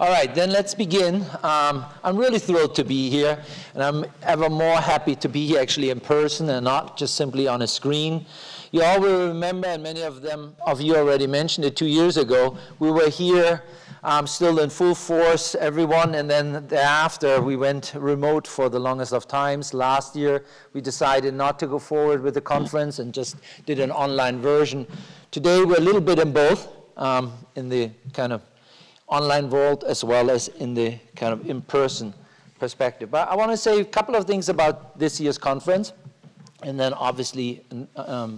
All right, then let's begin. I'm really thrilled to be here, and I'm ever more happy to be here actually in person and not just simply on a screen. You all will remember, and many of you already mentioned it 2 years ago, we were here still in full force, everyone, and then thereafter we went remote for the longest of times. Last year we decided not to go forward with the conference and just did an online version. Today we're a little bit in both, in the kind of online world as well as in the kind of in-person perspective. But I want to say a couple of things about this year's conference, and then obviously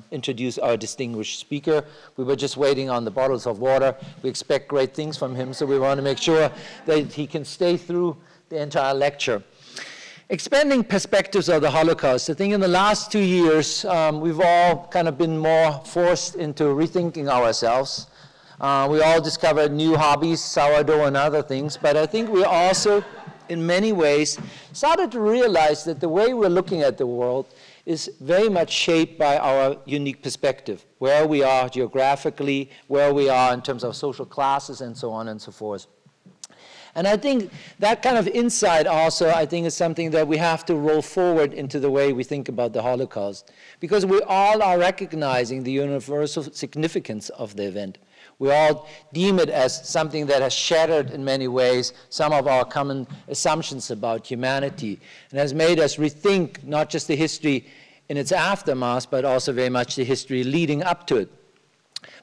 introduce our distinguished speaker. We were just waiting on the bottles of water. We expect great things from him, so we want to make sure that he can stay through the entire lecture. Expanding perspectives of the Holocaust. I think in the last 2 years, we've all kind of been more forced into rethinking ourselves. We all discovered new hobbies, sourdough and other things, but I think we also, in many ways, started to realize that the way we're looking at the world is very much shaped by our unique perspective, where we are geographically, where we are in terms of social classes, and so on and so forth. And I think that kind of insight also, I think, is something that we have to roll forward into the way we think about the Holocaust, because we all are recognizing the universal significance of the event. We all deem it as something that has shattered in many ways some of our common assumptions about humanity and has made us rethink not just the history in its aftermath, but also very much the history leading up to it.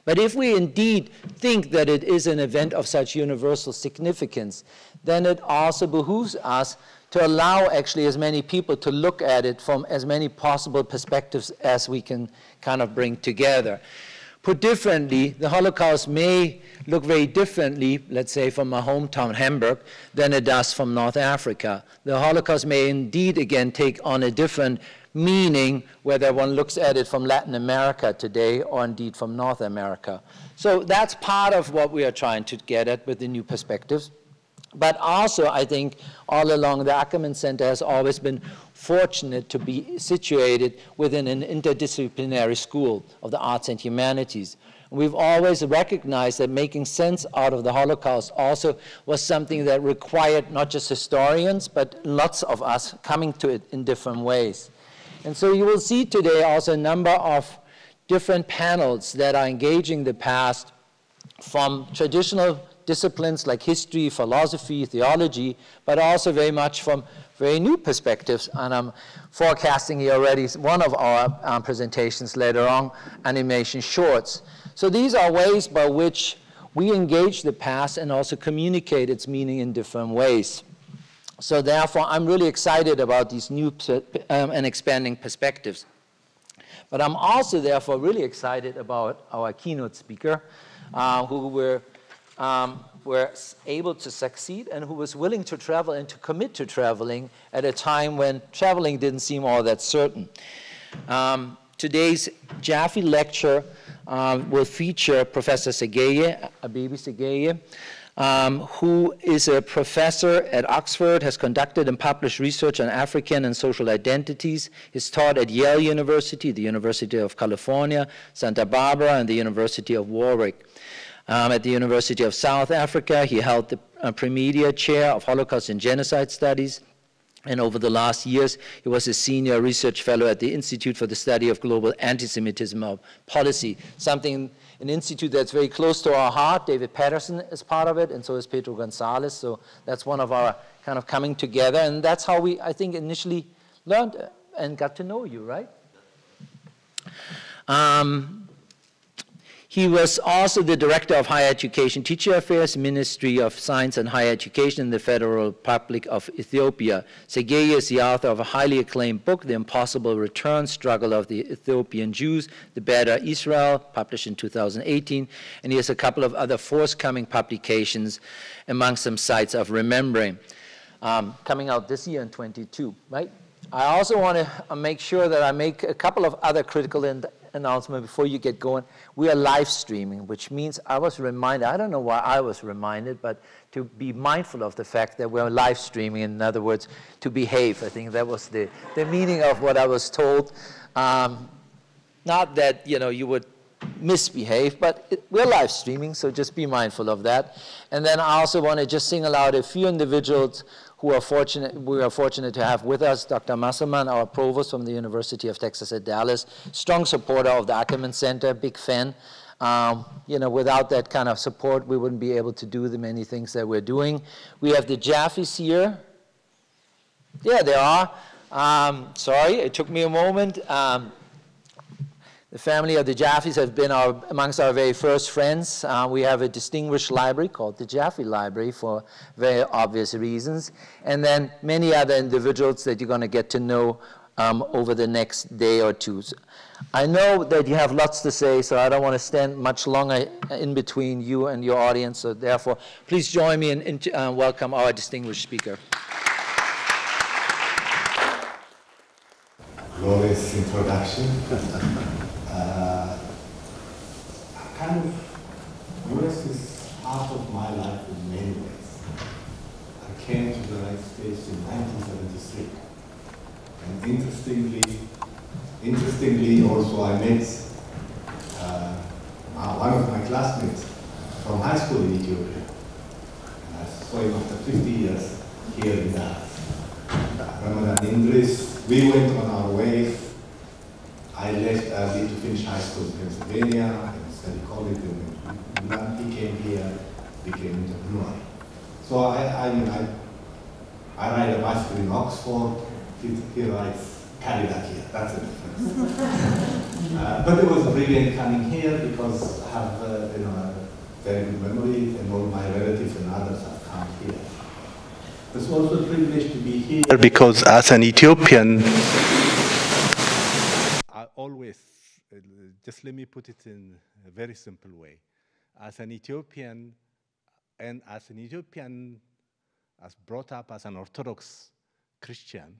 But if we indeed think that it is an event of such universal significance, then it also behooves us to allow actually as many people to look at it from as many possible perspectives as we can kind of bring together. Put differently, the Holocaust may look very differently, let's say from my hometown, Hamburg, than it does from North Africa. The Holocaust may indeed, again, take on a different meaning whether one looks at it from Latin America today or indeed from North America. So that's part of what we are trying to get at with the new perspectives. But also, I think, all along, the Ackerman Center has always been fortunate to be situated within an interdisciplinary school of the arts and humanities. We've always recognized that making sense out of the Holocaust also was something that required not just historians, but lots of us coming to it in different ways. And so you will see today also a number of different panels that are engaging the past from traditional disciplines like history, philosophy, theology, but also very much from very new perspectives. And I'm forecasting here already one of our presentations later on, animation shorts. So these are ways by which we engage the past and also communicate its meaning in different ways. So therefore, I'm really excited about these new and expanding perspectives. But I'm also therefore really excited about our keynote speaker, who were able to succeed and who was willing to travel and to commit to traveling at a time when traveling didn't seem all that certain. Today's Jaffe lecture will feature Professor Zegeye, Abebe Zegeye, who is a professor at Oxford, has conducted and published research on African and social identities. He's taught at Yale University, the University of California, Santa Barbara, and the University of Warwick. At the University of South Africa, he held the Premier Chair of Holocaust and Genocide Studies. And over the last years, he was a senior research fellow at the Institute for the Study of Global Antisemitism of Policy, an institute that's very close to our heart. David Patterson is part of it, and so is Pedro Gonzalez. So that's one of our kind of coming together. And that's how we, I think, initially learned and got to know you, right? He was also the Director of Higher Education, Teacher Affairs, Ministry of Science and Higher Education in the Federal Republic of Ethiopia. Zegeye is the author of a highly acclaimed book, The Impossible Return, Struggle of the Ethiopian Jews, The Better Israel, published in 2018, and he has a couple of other forthcoming publications, amongst them Sites of Remembering, coming out this year in 22, right? I also want to make sure that I make a couple of other critical announcements before you get going. We are live streaming, which means I was reminded, I don't know why I was reminded, but to be mindful of the fact that we're live streaming, in other words, to behave. I think that was the meaning of what I was told. Not that, you know, you would misbehave, but we're live streaming, so just be mindful of that. And then I also want to just single out a few individuals who are fortunate, we are fortunate to have with us. Dr. Masselman, our provost from the University of Texas at Dallas, strong supporter of the Ackerman Center, big fan. You know, without that kind of support, we wouldn't be able to do the many things that we're doing. We have the Jaffes here. Yeah, they are. Sorry, it took me a moment. The family of the Jaffes have been amongst our very first friends. We have a distinguished library called the Jaffe Library for very obvious reasons. And then many other individuals that you're going to get to know over the next day or two. I know that you have lots to say, so I don't want to stand much longer in between you and your audience. So therefore, please join me in welcome our distinguished speaker. Glorious introduction. Kind of, US is part of my life in many ways. I came to the United States in 1973. And interestingly also I met one of my classmates from high school in Ethiopia. And I saw him after 50 years here in Dallas. Ramadan Indris, we went on our ways. I left early to finish high school in Pennsylvania and study college in Milan. He came here, became an entrepreneur. So I ride a bicycle in Oxford. He rides Cadillac here. That's the difference. But it was brilliant coming here because I have very good memories, and all my relatives and others have come here. It's also a privilege to be here because as an Ethiopian, I always, just let me put it in a very simple way. As an Ethiopian, as brought up as an Orthodox Christian,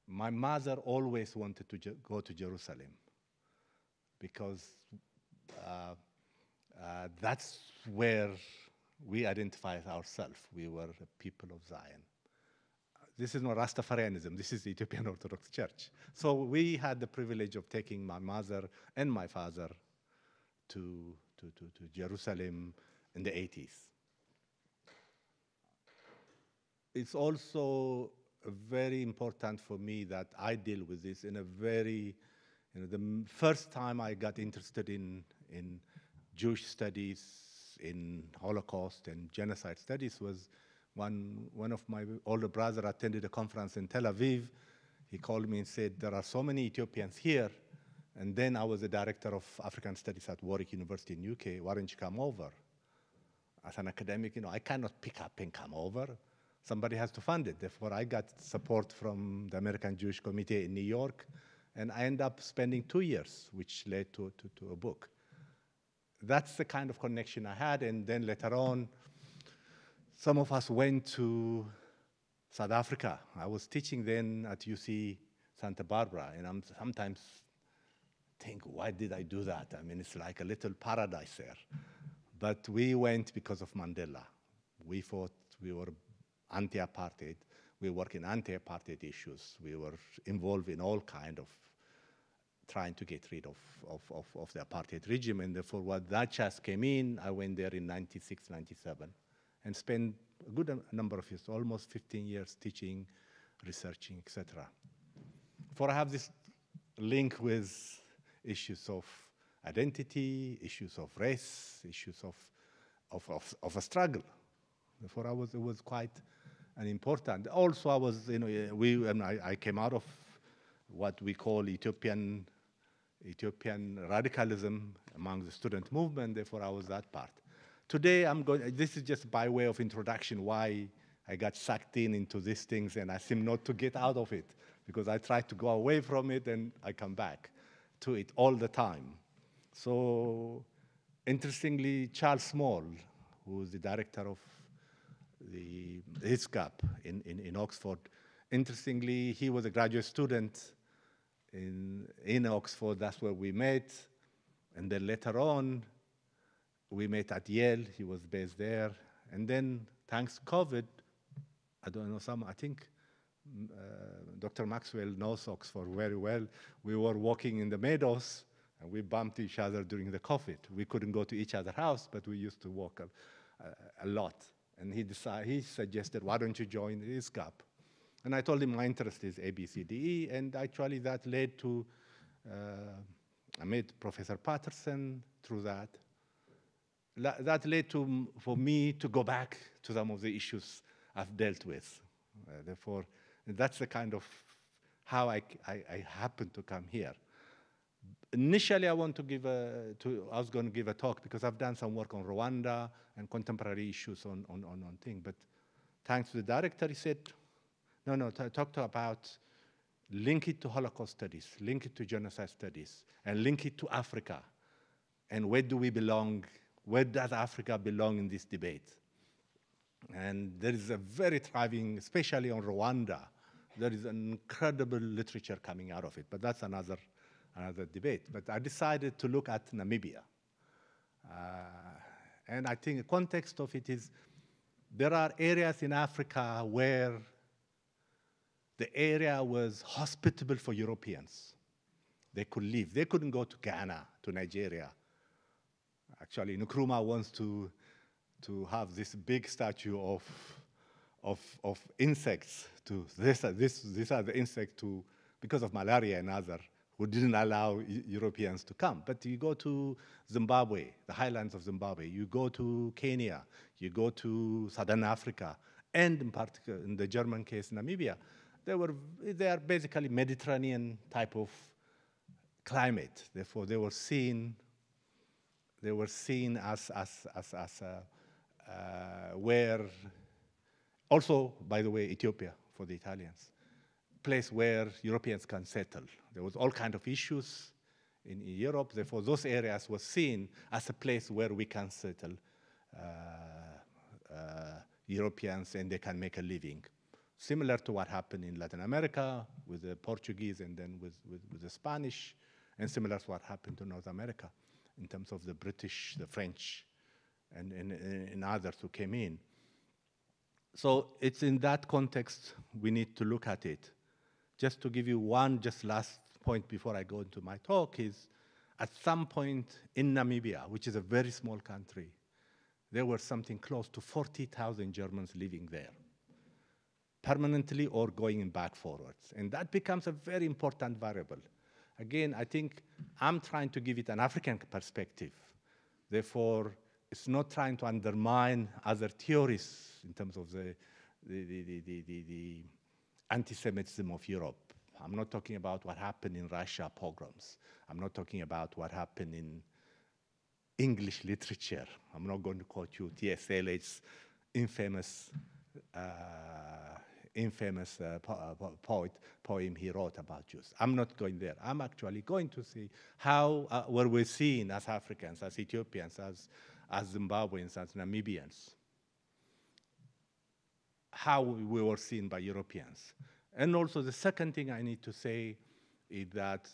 my mother always wanted to go to Jerusalem because that's where we identify ourselves. We were a people of Zion. This is not Rastafarianism, this is the Ethiopian Orthodox Church. So we had the privilege of taking my mother and my father to Jerusalem in the 80s. It's also very important for me that I deal with this in a very, the first time I got interested in Jewish studies, in Holocaust and genocide studies was one of my older brother attended a conference in Tel Aviv. He called me and said, there are so many Ethiopians here. And then I was the director of African Studies at Warwick University in UK. Why don't you come over? As an academic, I cannot pick up and come over. Somebody has to fund it. Therefore, I got support from the American Jewish Committee in New York. And I ended up spending 2 years, which led to a book. That's the kind of connection I had. And then later on, some of us went to South Africa. I was teaching then at UC Santa Barbara, and I'm sometimes think, why did I do that? I mean, it's like a little paradise there. But we went because of Mandela. We thought we were anti-apartheid. We work in anti-apartheid issues. We were involved in all kind of trying to get rid of the apartheid regime. And therefore, when that chance came in, I went there in 96, 97. And spent a good number of years, almost 15 years teaching, researching, etc. For I have this link with issues of identity, issues of race, issues of a struggle. Therefore, it was quite an important. Also, I was, I came out of what we call Ethiopian radicalism among the student movement. Therefore, I was that part. Today, this is just by way of introduction why I got sucked into these things and I seem not to get out of it because I try to go away from it and I come back to it all the time. So, interestingly, Charles Small, who is the director of the HISCAP in Oxford, interestingly, he was a graduate student in Oxford. That's where we met. And then later on, we met at Yale. He was based there. And then, thanks to COVID, I don't know, I think Dr. Maxwell knows Oxford very well. We were walking in the meadows, And we bumped each other during the COVID. We couldn't go to each other's house, but we used to walk a lot. And he suggested, why don't you join the ISCAP? And I told him my interest is A, B, C, D, E, and actually that led to, I met Professor Patterson through that. That led to, for me to go back to some of the issues I've dealt with. Therefore, that's the kind of how I happened to come here. Initially, I was going to give a talk because I've done some work on Rwanda and contemporary issues on things. But thanks to the director, he said, no, talk about link it to Holocaust studies, link it to genocide studies, and link it to Africa. And where do we belong? Where does Africa belong in this debate? And there is a very thriving, especially on Rwanda, there is an incredible literature coming out of it, but that's another debate. But I decided to look at Namibia. And I think the context of it is there are areas in Africa where the area was hospitable for Europeans. They could live. They couldn't go to Ghana, to Nigeria. Actually, Nkrumah wants to have this big statue of insects. These are the insects because of malaria and other, who didn't allow Europeans to come. But you go to Zimbabwe, the highlands of Zimbabwe, you go to Kenya, you go to Southern Africa, and in particular, in the German case, Namibia, they are basically Mediterranean type of climate. Therefore, they were seen as where, also, by the way, Ethiopia for the Italians, place where Europeans can settle. There was all kind of issues in Europe. Therefore, those areas were seen as a place where we can settle Europeans and they can make a living. Similar to what happened in Latin America with the Portuguese and then with the Spanish, and similar to what happened to North America in terms of the British, the French, and others who came in. So it's in that context we need to look at it. Just to give you one last point before I go into my talk is, at some point in Namibia, which is a very small country, there were something close to 40,000 Germans living there, permanently or going back forwards. And that becomes a very important variable. Again, I think I'm trying to give it an African perspective. Therefore, it's not trying to undermine other theories in terms of the anti-Semitism of Europe. I'm not talking about what happened in Russia, pogroms. I'm not talking about what happened in English literature. I'm not going to quote you T.S. Eliot's infamous poem he wrote about Jews. I'm not going there. I'm actually going to see how were we seen as Africans, as Ethiopians, as Zimbabweans, as Namibians, how we were seen by Europeans. And also the second thing I need to say is that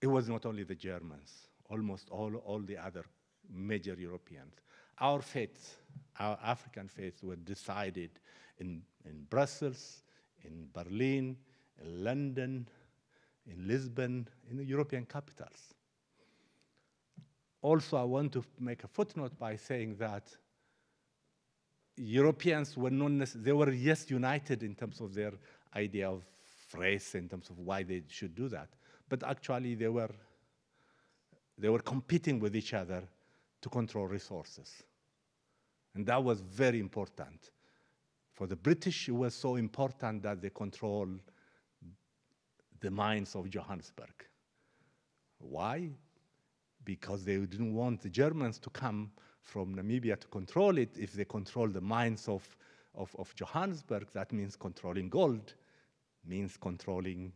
it was not only the Germans, almost all the other major Europeans. Our fates, our African fates were decided in Brussels, in Berlin, in London, in Lisbon, in the European capitals. Also, I want to make a footnote by saying that Europeans were they were yes united in terms of their idea of race, in terms of why they should do that, but actually they were competing with each other to control resources. And that was very important. For the British, it was so important that they controlled the mines of Johannesburg. Why? Because they didn't want the Germans to come from Namibia to control it. If they control the mines of Johannesburg, that means controlling gold, means controlling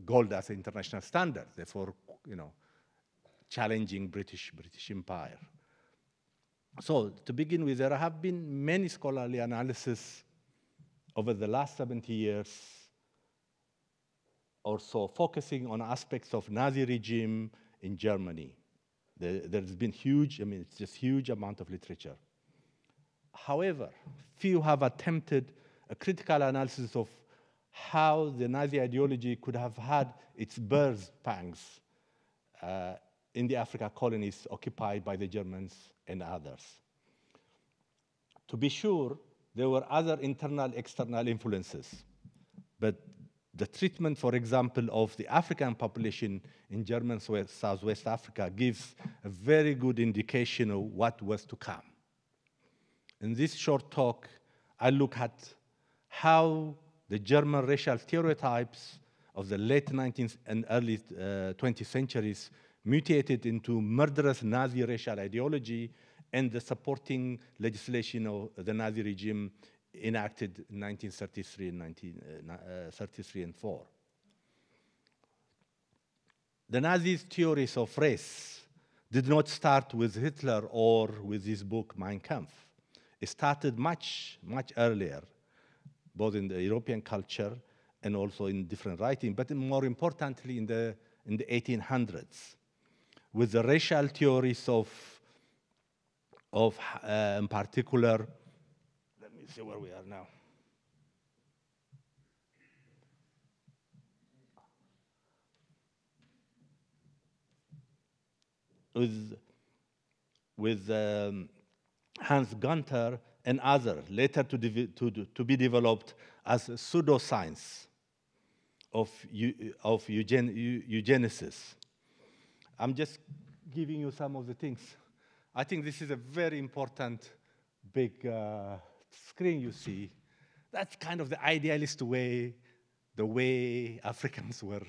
gold as an international standard, therefore, challenging British Empire. So to begin with, there have been many scholarly analyses over the last 70 years or so focusing on aspects of Nazi regime in Germany. There's been it's just huge amount of literature. However, few have attempted a critical analysis of how the Nazi ideology could have had its birth pangs in the Africa colonies occupied by the Germans and others. To be sure, there were other internal, external influences, but the treatment, for example, of the African population in German Southwest Africa gives a very good indication of what was to come. In this short talk, I look at how the German racial stereotypes of the late 19th and early 20th centuries mutated into murderous Nazi racial ideology and the supporting legislation of the Nazi regime enacted in 1933 and 1933 and 4. The Nazis' theories of race did not start with Hitler or with his book Mein Kampf. It started much, much earlier, both in the European culture and also in different writing, but more importantly in the 1800s, with the racial theories of in particular, let me see where we are now. With Hans Gunther and others, later to be developed as pseudoscience of eugenicists. I'm just giving you some of the things. I think this is a very important big screen you see. That's kind of the idealist way, the way Africans were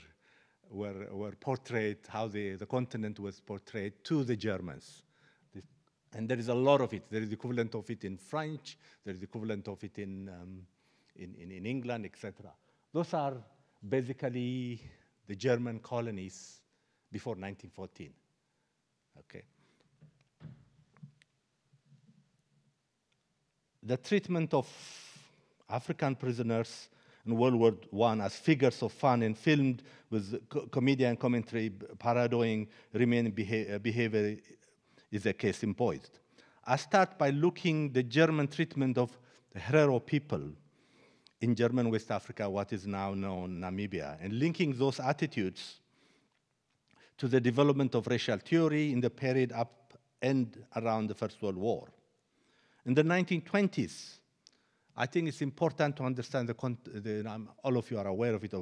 portrayed, how the continent was portrayed to the Germans. And there is a lot of it. There is the equivalent of it in French. There is the equivalent of it in England, etc. Those are basically the German colonies before 1914. Okay. The treatment of African prisoners in World War I as figures of fun and filmed with comedian commentary parodying remaining behavior is a case in point. I start by looking the German treatment of the Herero people in German West Africa, what is now known Namibia, and linking those attitudes to the development of racial theory in the period up and around the First World War. In the 1920s, I think it's important to understand all of you are aware of it,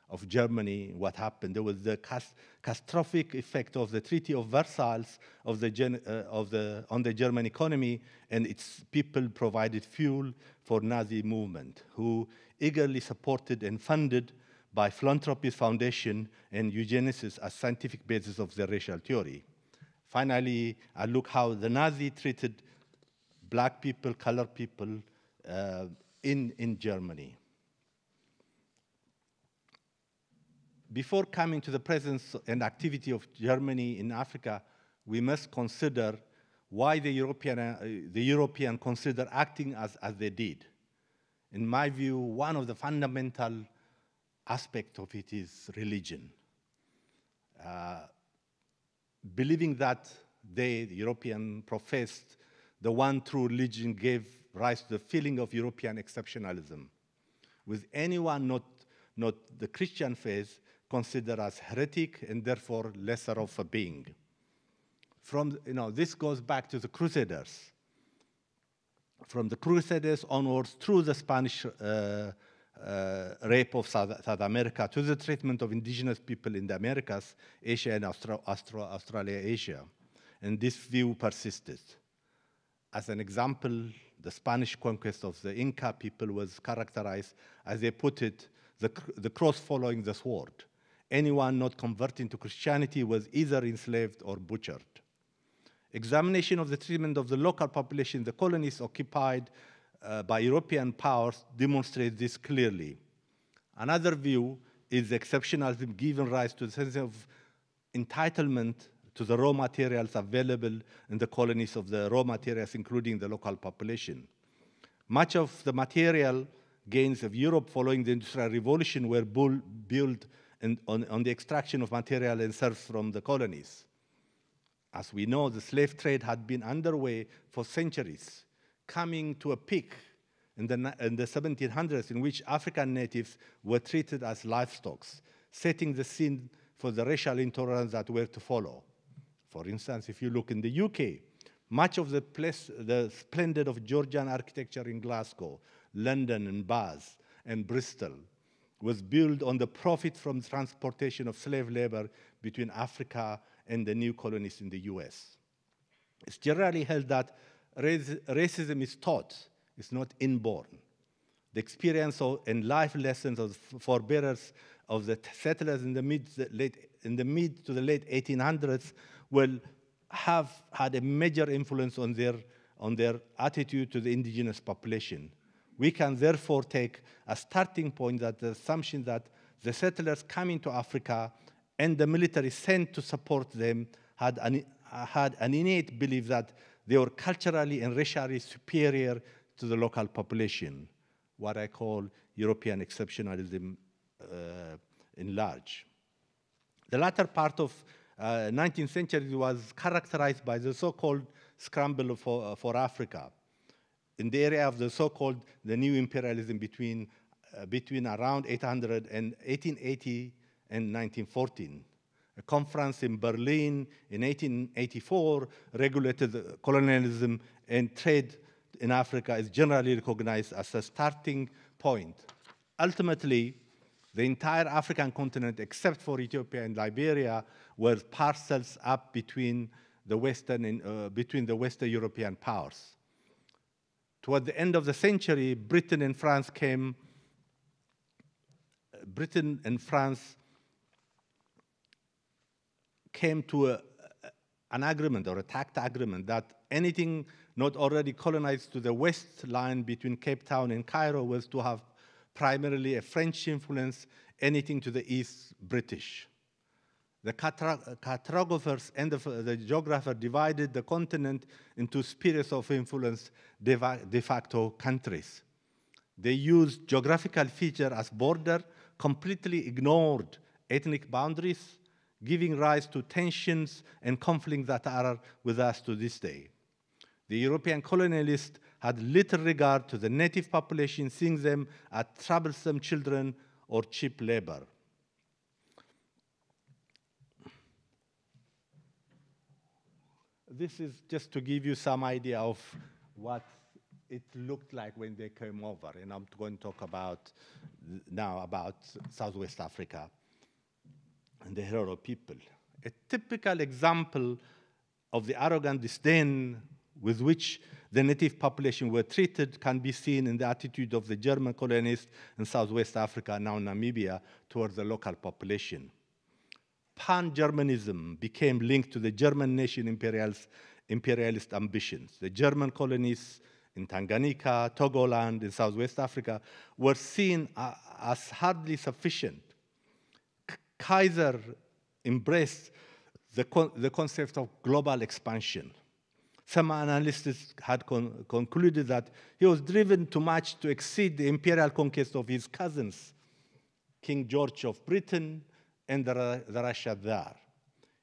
of Germany, what happened. There was the catastrophic effect of the Treaty of Versailles on the German economy, and its people provided fuel for Nazi movement, who eagerly supported and funded by philanthropy foundation and eugenicists as scientific basis of their racial theory. Finally, I look how the Nazi treated black people, colored people in Germany. Before coming to the presence and activity of Germany in Africa, we must consider why the European consider acting as they did. In my view, one of the fundamental aspects of it is religion. Believing that they, the European, professed the one true religion gave rise to the feeling of European exceptionalism, with anyone not the Christian faith considered as heretic and therefore lesser of a being. This goes back to the Crusaders. From the Crusaders onwards, through the Spanish rape of South America, to the treatment of indigenous people in the Americas, Asia, and Australia, Asia. And this view persisted. As an example, the Spanish conquest of the Inca people was characterized, as they put it, the cross following the sword. Anyone not converting to Christianity was either enslaved or butchered. Examination of the treatment of the local population in the colonies occupied by European powers demonstrates this clearly. Another view is exceptionalism giving rise to the sense of entitlement to the raw materials available in the colonies of the raw materials, including the local population. Much of the material gains of Europe following the Industrial Revolution were built on the extraction of material and serfs from the colonies. As we know, the slave trade had been underway for centuries, coming to a peak in the 1700s, in which African natives were treated as livestock, setting the scene for the racial intolerance that were to follow. For instance, if you look in the UK, much of the splendor of Georgian architecture in Glasgow, London, and Bath, and Bristol was built on the profit from transportation of slave labor between Africa and the new colonies in the US. It's generally held that racism is taught, it's not inborn. The experience and life lessons of forebearers of the settlers in the mid to the late 1800s will have had a major influence on their attitude to the indigenous population. We can therefore take a starting point that the assumption that the settlers coming to Africa and the military sent to support them had an innate belief that they were culturally and racially superior to the local population, what I call European exceptionalism in large. The latter part of 19th century was characterized by the so-called scramble for Africa in the area of the so-called the new imperialism between around 1880 and 1914. A conference in Berlin in 1884 regulated colonialism, and trade in Africa is generally recognized as a starting point. Ultimately, the entire African continent, except for Ethiopia and Liberia, were parcels up between the Western European powers. Toward the end of the century, Britain and France came to an agreement, or a tacit agreement, that anything not already colonized to the west line between Cape Town and Cairo was to have primarily a French influence, anything to the east, British. The cartographers and the geographer divided the continent into spheres of influence de facto countries. They used geographical feature as border, completely ignored ethnic boundaries, giving rise to tensions and conflicts that are with us to this day. The European colonialists had little regard to the native population, seeing them as troublesome children or cheap labor. This is just to give you some idea of what it looked like when they came over, and I'm going to talk now about Southwest Africa and the Herero people. A typical example of the arrogant disdain with which the native population were treated can be seen in the attitude of the German colonists in Southwest Africa, now Namibia, towards the local population. Pan-Germanism became linked to the German nation imperialist ambitions. The German colonies in Tanganyika, Togoland, in Southwest Africa were seen as hardly sufficient. Kaiser embraced the concept of global expansion. Some analysts had concluded that he was driven too much to exceed the imperial conquest of his cousins, King George of Britain and the Russia there.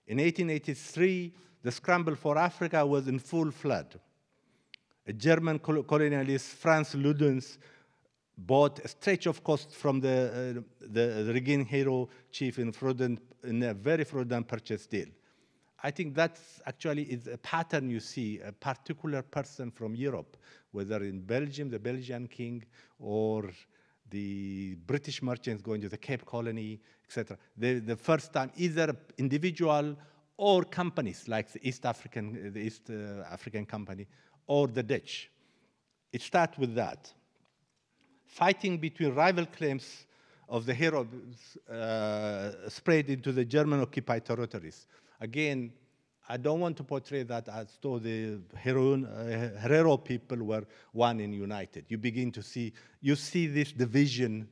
In 1883, the scramble for Africa was in full flood. A German colonialist, Franz Ludens, bought a stretch of coast from the Regin Hero chief in a very fraudulent purchase deal. I think that's actually is a pattern you see, a particular person from Europe, whether in Belgium, the Belgian king, or the British merchants going to the Cape Colony, etc. The first time, either individual or companies like the East African Company or the Dutch. It starts with that. Fighting between rival claims of the Herero spread into the German-occupied territories. Again, I don't want to portray that as though the Herero people were one and united. You see this division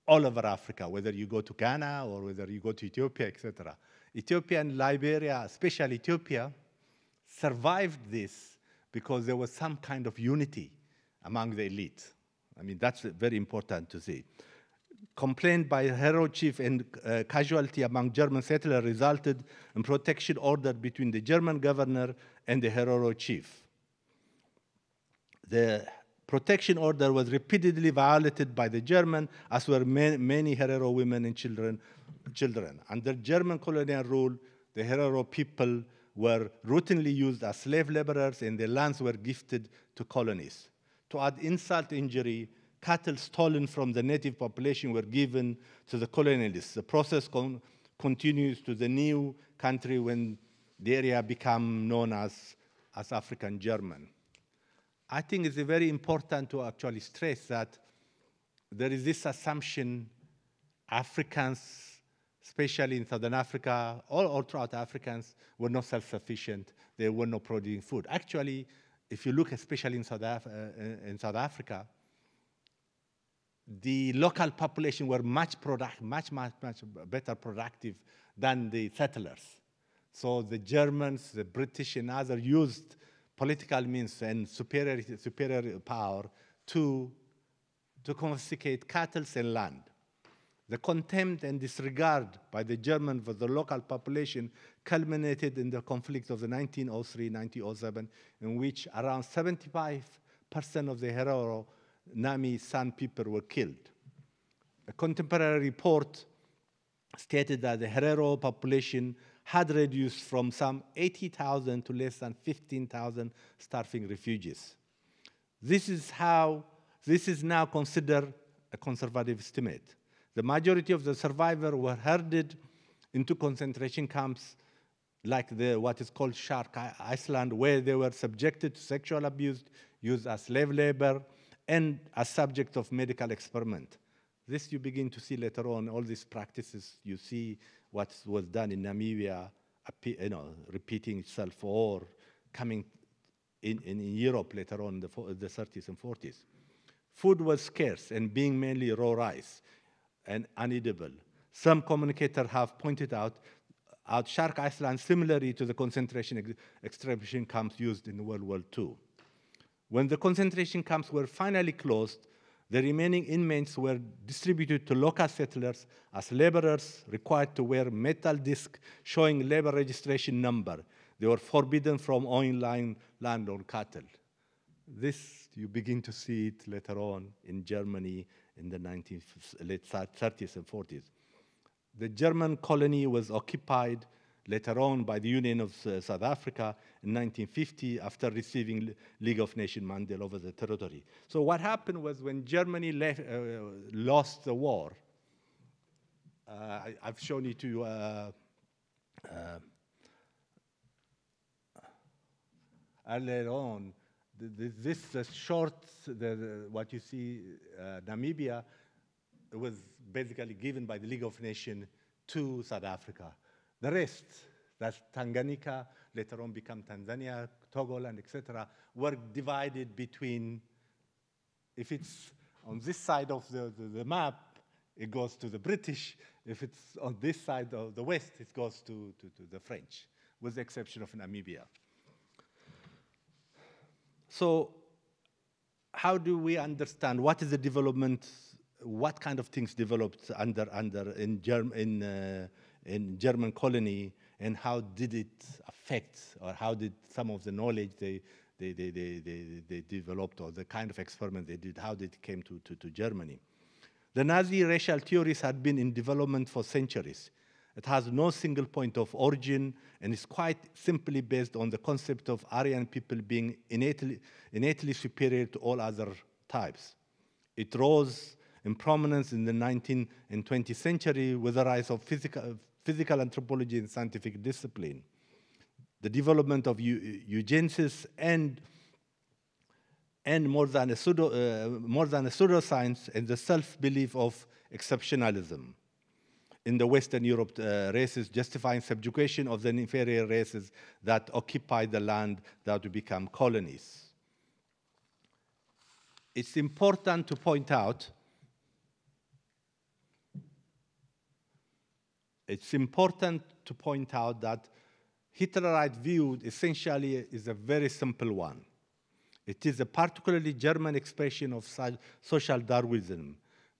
all over Africa, whether you go to Ghana or whether you go to Ethiopia, etc. Ethiopia and Liberia, especially Ethiopia, survived this because there was some kind of unity among the elite. I mean, that's very important to see. Complaint by Herero chief and casualty among German settlers resulted in protection order between the German governor and the Herero chief. The protection order was repeatedly violated by the German, as were many Herero women and children. Under German colonial rule, the Herero people were routinely used as slave laborers, and their lands were gifted to colonies. To add insult to injury, cattle stolen from the native population were given to the colonialists. The process continues to the new country when the area became known as African German. I think it's very important to actually stress that there is this assumption Africans, especially in Southern Africa, all throughout Africans, were not self-sufficient. They were not producing food. Actually, if you look especially in South Africa, the local population were much better productive than the settlers. So the Germans, the British, and others used political means and superior power to confiscate cattle and land. The contempt and disregard by the German for the local population culminated in the conflict of the 1903-1907, in which around 75% of the Herero Nami San people were killed. A contemporary report stated that the Herero population had reduced from some 80,000 to less than 15,000 starving refugees. This is now considered a conservative estimate. The majority of the survivors were herded into concentration camps like what is called Shark Island, where they were subjected to sexual abuse, used as slave labor, and as subject of medical experiment. This you begin to see later on, all these practices. You see what was done in Namibia, repeating itself, or coming in Europe later on, the 30s and 40s. Food was scarce and being mainly raw rice and unedible. Some communicators have pointed out Shark Island similarly to the concentration extraction camps used in World War II. When the concentration camps were finally closed, the remaining inmates were distributed to local settlers as laborers required to wear metal discs showing labor registration number. They were forbidden from owning land or cattle. This, you begin to see it later on in Germany in the late 30s and 40s. The German colony was occupied later on by the Union of South Africa in 1950 after receiving League of Nations mandate over the territory. So what happened was when Germany lost the war, I've shown it to you earlier on. This short, what you see, Namibia, was basically given by the League of Nations to South Africa. The rest, that's Tanganyika, later on become Tanzania, Togoland, etc., were divided between, if it's on this side of the map, it goes to the British. If it's on this side of the West, it goes to the French, with the exception of Namibia. So how do we understand what is the development, what kind of things developed in German colony, and how did it affect, or how did some of the knowledge they developed, or the kind of experiment they did, how did it came to Germany? The Nazi racial theories had been in development for centuries. It has no single point of origin, and is quite simply based on the concept of Aryan people being innately superior to all other types. It rose in prominence in the 19th and 20th century with the rise of physical anthropology and scientific discipline, the development of eugenics, and more than a pseudoscience, and the self-belief of exceptionalism in the Western Europe races, justifying subjugation of the inferior races that occupy the land that would become colonies. It's important to point out that Hitlerite view essentially is a very simple one. It is a particularly German expression of social Darwinism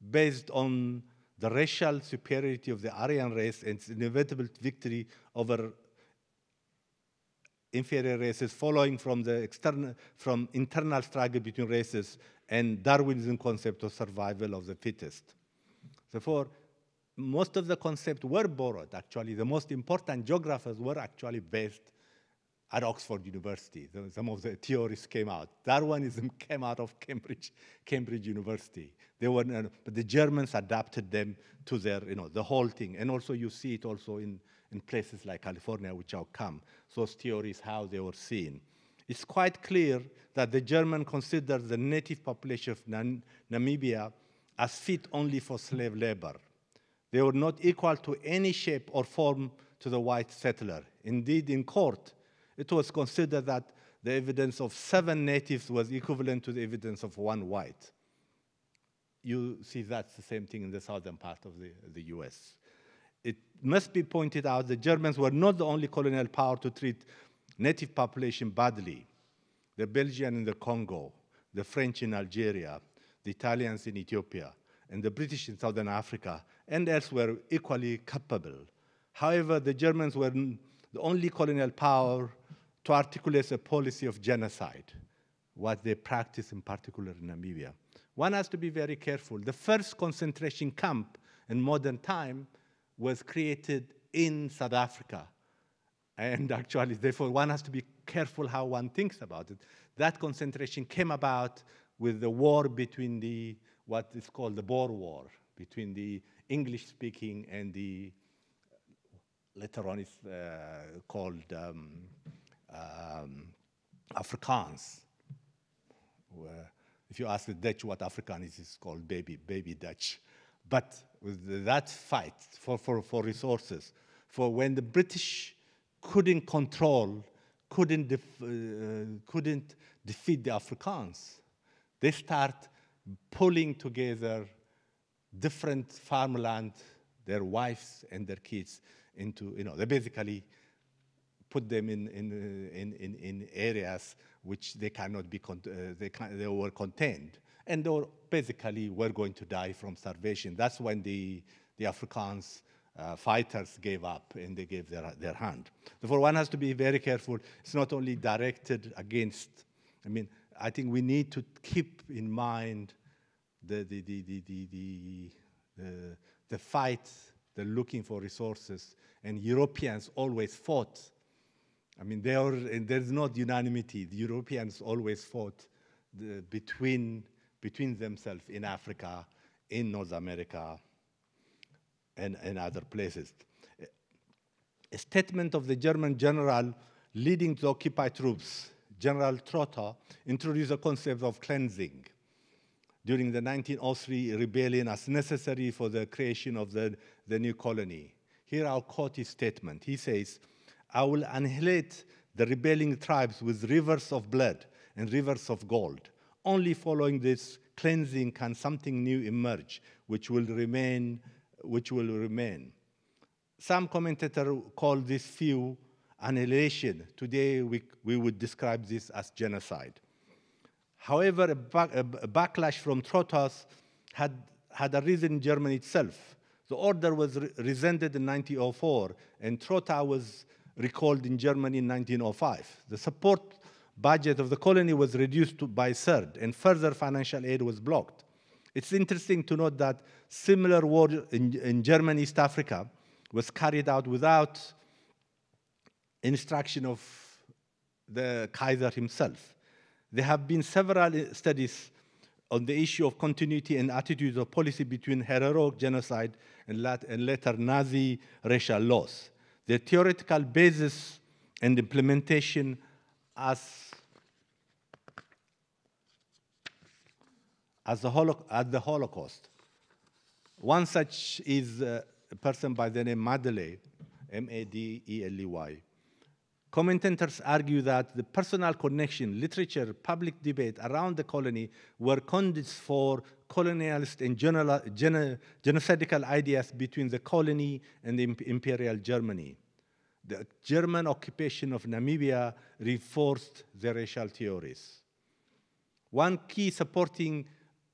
based on the racial superiority of the Aryan race and its inevitable victory over inferior races following from internal struggle between races and Darwinism concept of survival of the fittest. Therefore, most of the concepts were borrowed, actually. The most important geographers were actually based at Oxford University. Some of the theories came out. Darwinism came out of Cambridge University. They were, but the Germans adapted them to their, the whole thing. And also you see it also in places like California, which I'll come. Those theories, how they were seen. It's quite clear that the German considered the native population of Namibia as fit only for slave labor. They were not equal to any shape or form to the white settler. Indeed, in court, it was considered that the evidence of 7 natives was equivalent to the evidence of 1 white. You see that's the same thing in the southern part of the US. It must be pointed out the Germans were not the only colonial power to treat native population badly. The Belgians in the Congo, the French in Algeria, the Italians in Ethiopia, and the British in Southern Africa, and elsewhere equally culpable. However, the Germans were the only colonial power to articulate a policy of genocide, what they practice in particular in Namibia. One has to be very careful. The first concentration camp in modern time was created in South Africa. And actually, therefore, one has to be careful how one thinks about it. That concentration came about with the war between what is called the Boer War, between the English-speaking and the, later on it's called Afrikaans. If you ask the Dutch what Afrikaans is, it's called baby Dutch. But with that fight for resources, for when the British couldn't couldn't defeat the Afrikaans, they start pulling together different farmland, their wives and their kids into, they basically put them in areas which they cannot be, they were contained. And they were basically were going to die from starvation. That's when the Afrikaans fighters gave up and they gave their hand. Therefore, one has to be very careful. It's not only directed against, I think we need to keep in mind the fight, the looking for resources, and Europeans always fought. There's not unanimity. The Europeans always fought between themselves in Africa, in North America, and other places. A statement of the German general leading the occupied troops, General Trotter, introduced the concept of cleansing during the 1903 rebellion as necessary for the creation of the new colony. Here I'll quote his statement. He says, "I will annihilate the rebelling tribes with rivers of blood and rivers of gold. Only following this cleansing can something new emerge, which will remain. Some commentators call this view annihilation. Today, we would describe this as genocide. However, a backlash from Trotters had arisen in Germany itself. The order was rescinded in 1904, and Trotter was recalled in Germany in 1905. The support budget of the colony was reduced by a third, and further financial aid was blocked. It's interesting to note that similar war in Germany, East Africa, was carried out without instruction of the Kaiser himself. There have been several studies on the issue of continuity and attitudes of policy between heroic genocide and later Nazi racial laws. The theoretical basis and implementation at the Holocaust. One such is a person by the name Madeley, M-A-D-E-L-E-Y. Commentators argue that the personal connection, literature, public debate around the colony were conduits for colonialist and genocidal ideas between the colony and the Imperial Germany. The German occupation of Namibia reinforced the racial theories. One key supporting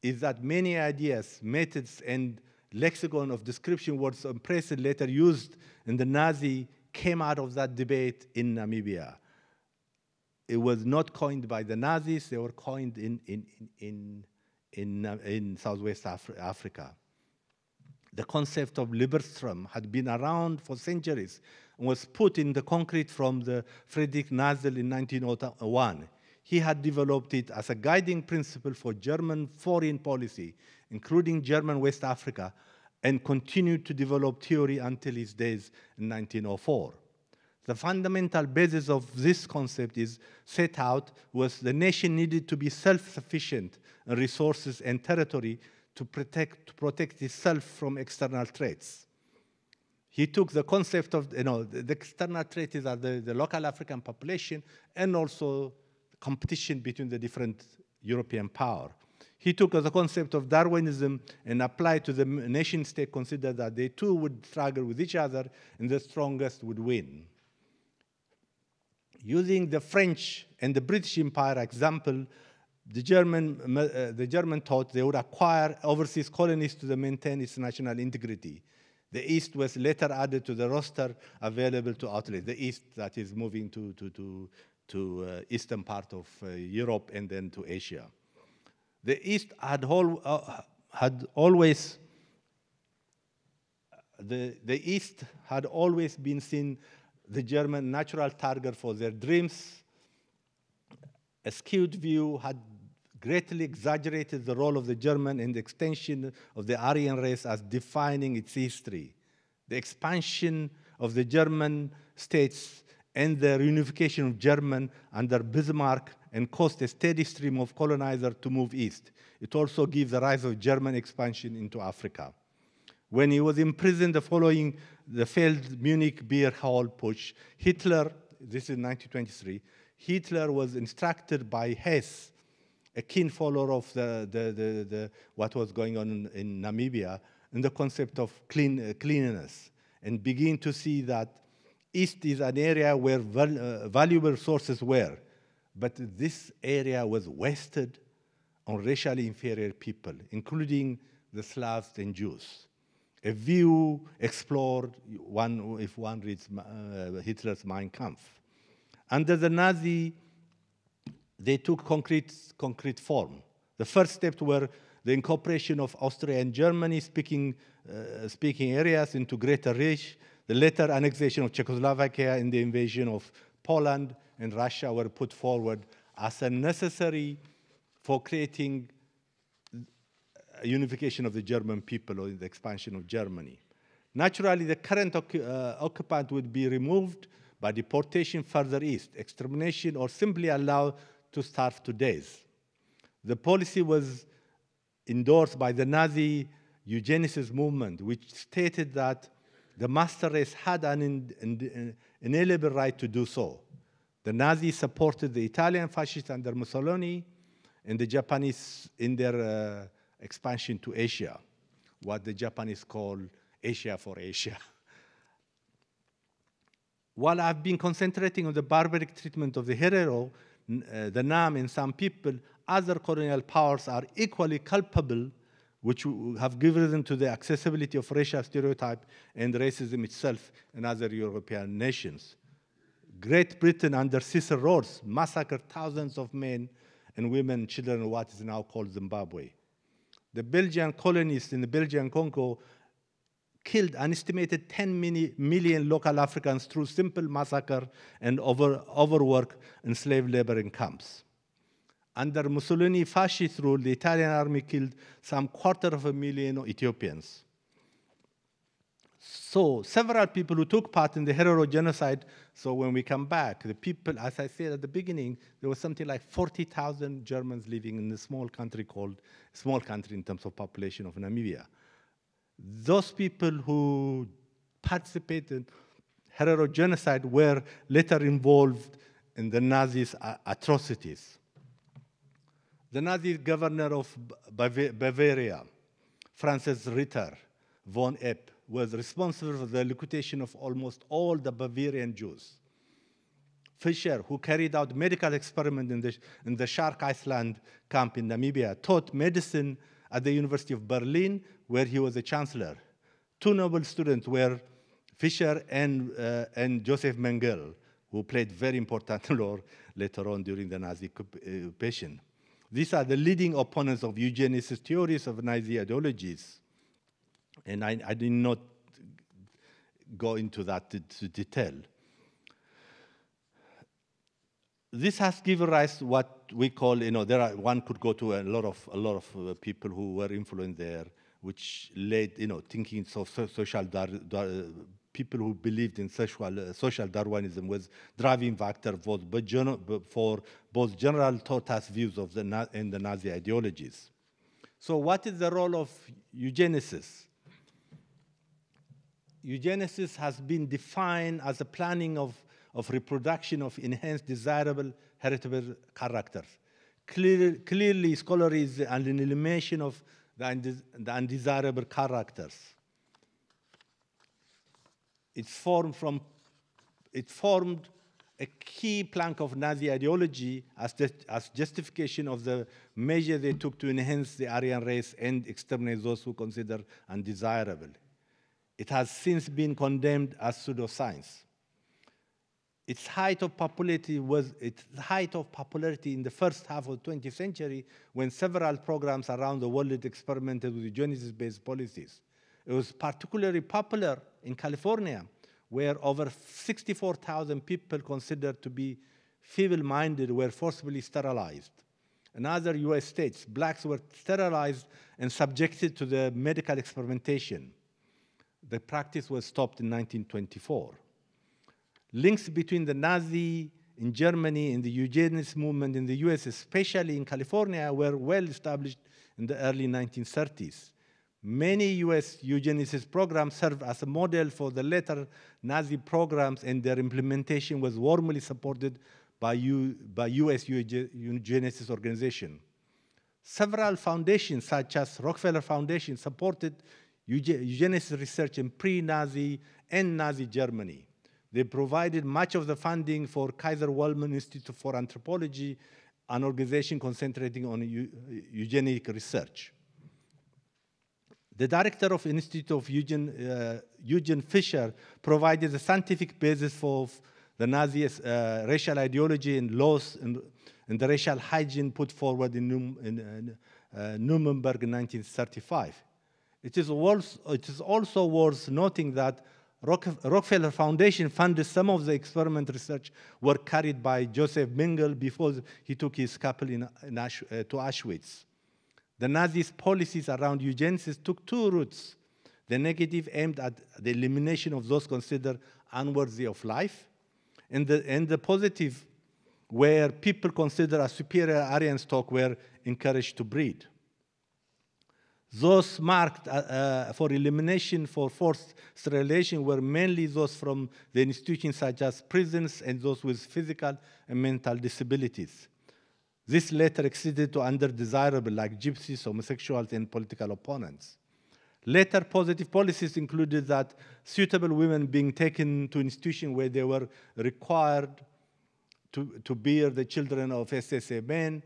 is that many ideas, methods, and lexicon of description words impressed later used in the Nazi came out of that debate in Namibia. It was not coined by the Nazis, they were coined in in Southwest Africa. The concept of Lieberstrom had been around for centuries and was put in the concrete from the Friedrich Nasel in 1901. He had developed it as a guiding principle for German foreign policy, including German West Africa, and continued to develop theory until his days in 1904. The fundamental basis of this concept is set out was the nation needed to be self-sufficient in resources and territory to protect itself from external threats. He took the concept of, the external threats are the local African population and also competition between the different European power. He took the concept of Darwinism and applied to the nation state, considered that they too would struggle with each other and the strongest would win. Using the French and the British Empire example, the German thought they would acquire overseas colonies to maintain its national integrity. The East was later added to the roster available to outlets. The East that is moving to eastern part of Europe and then to Asia. The East had always been seen the German natural target for their dreams. A skewed view had greatly exaggerated the role of the German and the extension of the Aryan race as defining its history. The expansion of the German states and the reunification of German under Bismarck and caused a steady stream of colonizers to move east. It also gave the rise of German expansion into Africa. When he was imprisoned following the failed Munich beer hall putsch, Hitler, this is 1923, Hitler was instructed by Hess, a keen follower of what was going on in Namibia, in the concept of cleanliness, and begin to see that East is an area where valuable resources were, but this area was wasted on racially inferior people, including the Slavs and Jews. A view explored if one reads Hitler's Mein Kampf. Under the Nazi, they took concrete form. The first steps were the incorporation of Austria and Germany speaking areas into Greater Reich. The later annexation of Czechoslovakia and the invasion of Poland and Russia were put forward as a necessary for creating a unification of the German people or the expansion of Germany. Naturally, the current occupant would be removed by deportation further east, extermination, or simply allowed to starve to death. The policy was endorsed by the Nazi Eugenics movement, which stated that the master race had an inalienable right to do so. The Nazis supported the Italian fascists under Mussolini and the Japanese in their expansion to Asia, what the Japanese call Asia for Asia. While I've been concentrating on the barbaric treatment of the Herero, the Nam, and some people, other colonial powers are equally culpable, which have given them to the accessibility of racial stereotype and racism itself in other European nations. Great Britain under Cecil Rhodes massacred thousands of men and women and children in what is now called Zimbabwe. The Belgian colonists in the Belgian Congo killed an estimated 10 million local Africans through simple massacre and overwork and slave labor in camps. Under Mussolini fascist rule, the Italian army killed some 250,000 Ethiopians. So several people who took part in the Herero genocide, so when we come back, the people, as I said at the beginning, there was something like 40,000 Germans living in a small country in terms of population of Namibia. Those people who participated in Herero genocide were later involved in the Nazis' atrocities. The Nazi governor of Bavaria, Francis Ritter von Epp, was responsible for the liquidation of almost all the Bavarian Jews. Fischer, who carried out medical experiments in the Shark Island camp in Namibia, taught medicine at the University of Berlin, where he was a chancellor. Two Nobel students were Fischer and Joseph Mengele, who played very important role later on during the Nazi occupation. These are the leading opponents of eugenicist theories of Nazi ideologies. And I did not go into that to detail. This has given rise to what we call, one could go to a lot of people who were influenced there, which led, thinking of people who believed in social Darwinism was driving factor for both general Totas views of the Nazi ideologies. So what is the role of eugenicists? Eugenicists has been defined as a planning of reproduction of enhanced desirable heritable characters. Clearly, scholarly is an elimination of the undesirable characters. It formed a key plank of Nazi ideology as justification of the measure they took to enhance the Aryan race and exterminate those who consider undesirable. It has since been condemned as pseudoscience. Its height of popularity in the first half of the 20th century when several programs around the world experimented with eugenicist-based policies. It was particularly popular in California, where over 64,000 people considered to be feeble-minded were forcibly sterilized. In other US states, blacks were sterilized and subjected to the medical experimentation. The practice was stopped in 1924. Links between the Nazi in Germany and the eugenics movement in the US, especially in California, were well established in the early 1930s. Many US eugenicist programs served as a model for the later Nazi programs, and their implementation was warmly supported by US eugenicist organizations. Several foundations, such as Rockefeller Foundation, supported eugenicist research in pre-Nazi and Nazi Germany. They provided much of the funding for Kaiser Institute for Anthropology, an organization concentrating on eugenic research. The director of the Institute of Eugen Fischer provided the scientific basis for the Nazi racial ideology and laws and the racial hygiene put forward in Nuremberg in 1935. It is also worth noting that Rockefeller Foundation funded some of the experiment research work carried by Joseph Mengele before he took his scalpel to Auschwitz. The Nazis' policies around eugenics took two routes. The negative aimed at the elimination of those considered unworthy of life, and the positive, where people considered a superior Aryan stock were encouraged to breed. Those marked for elimination for forced sterilization were mainly those from the institutions such as prisons and those with physical and mental disabilities. This later extended to undesirable like gypsies, homosexuals, and political opponents. Later positive policies included that suitable women being taken to institutions where they were required to bear the children of SSA men,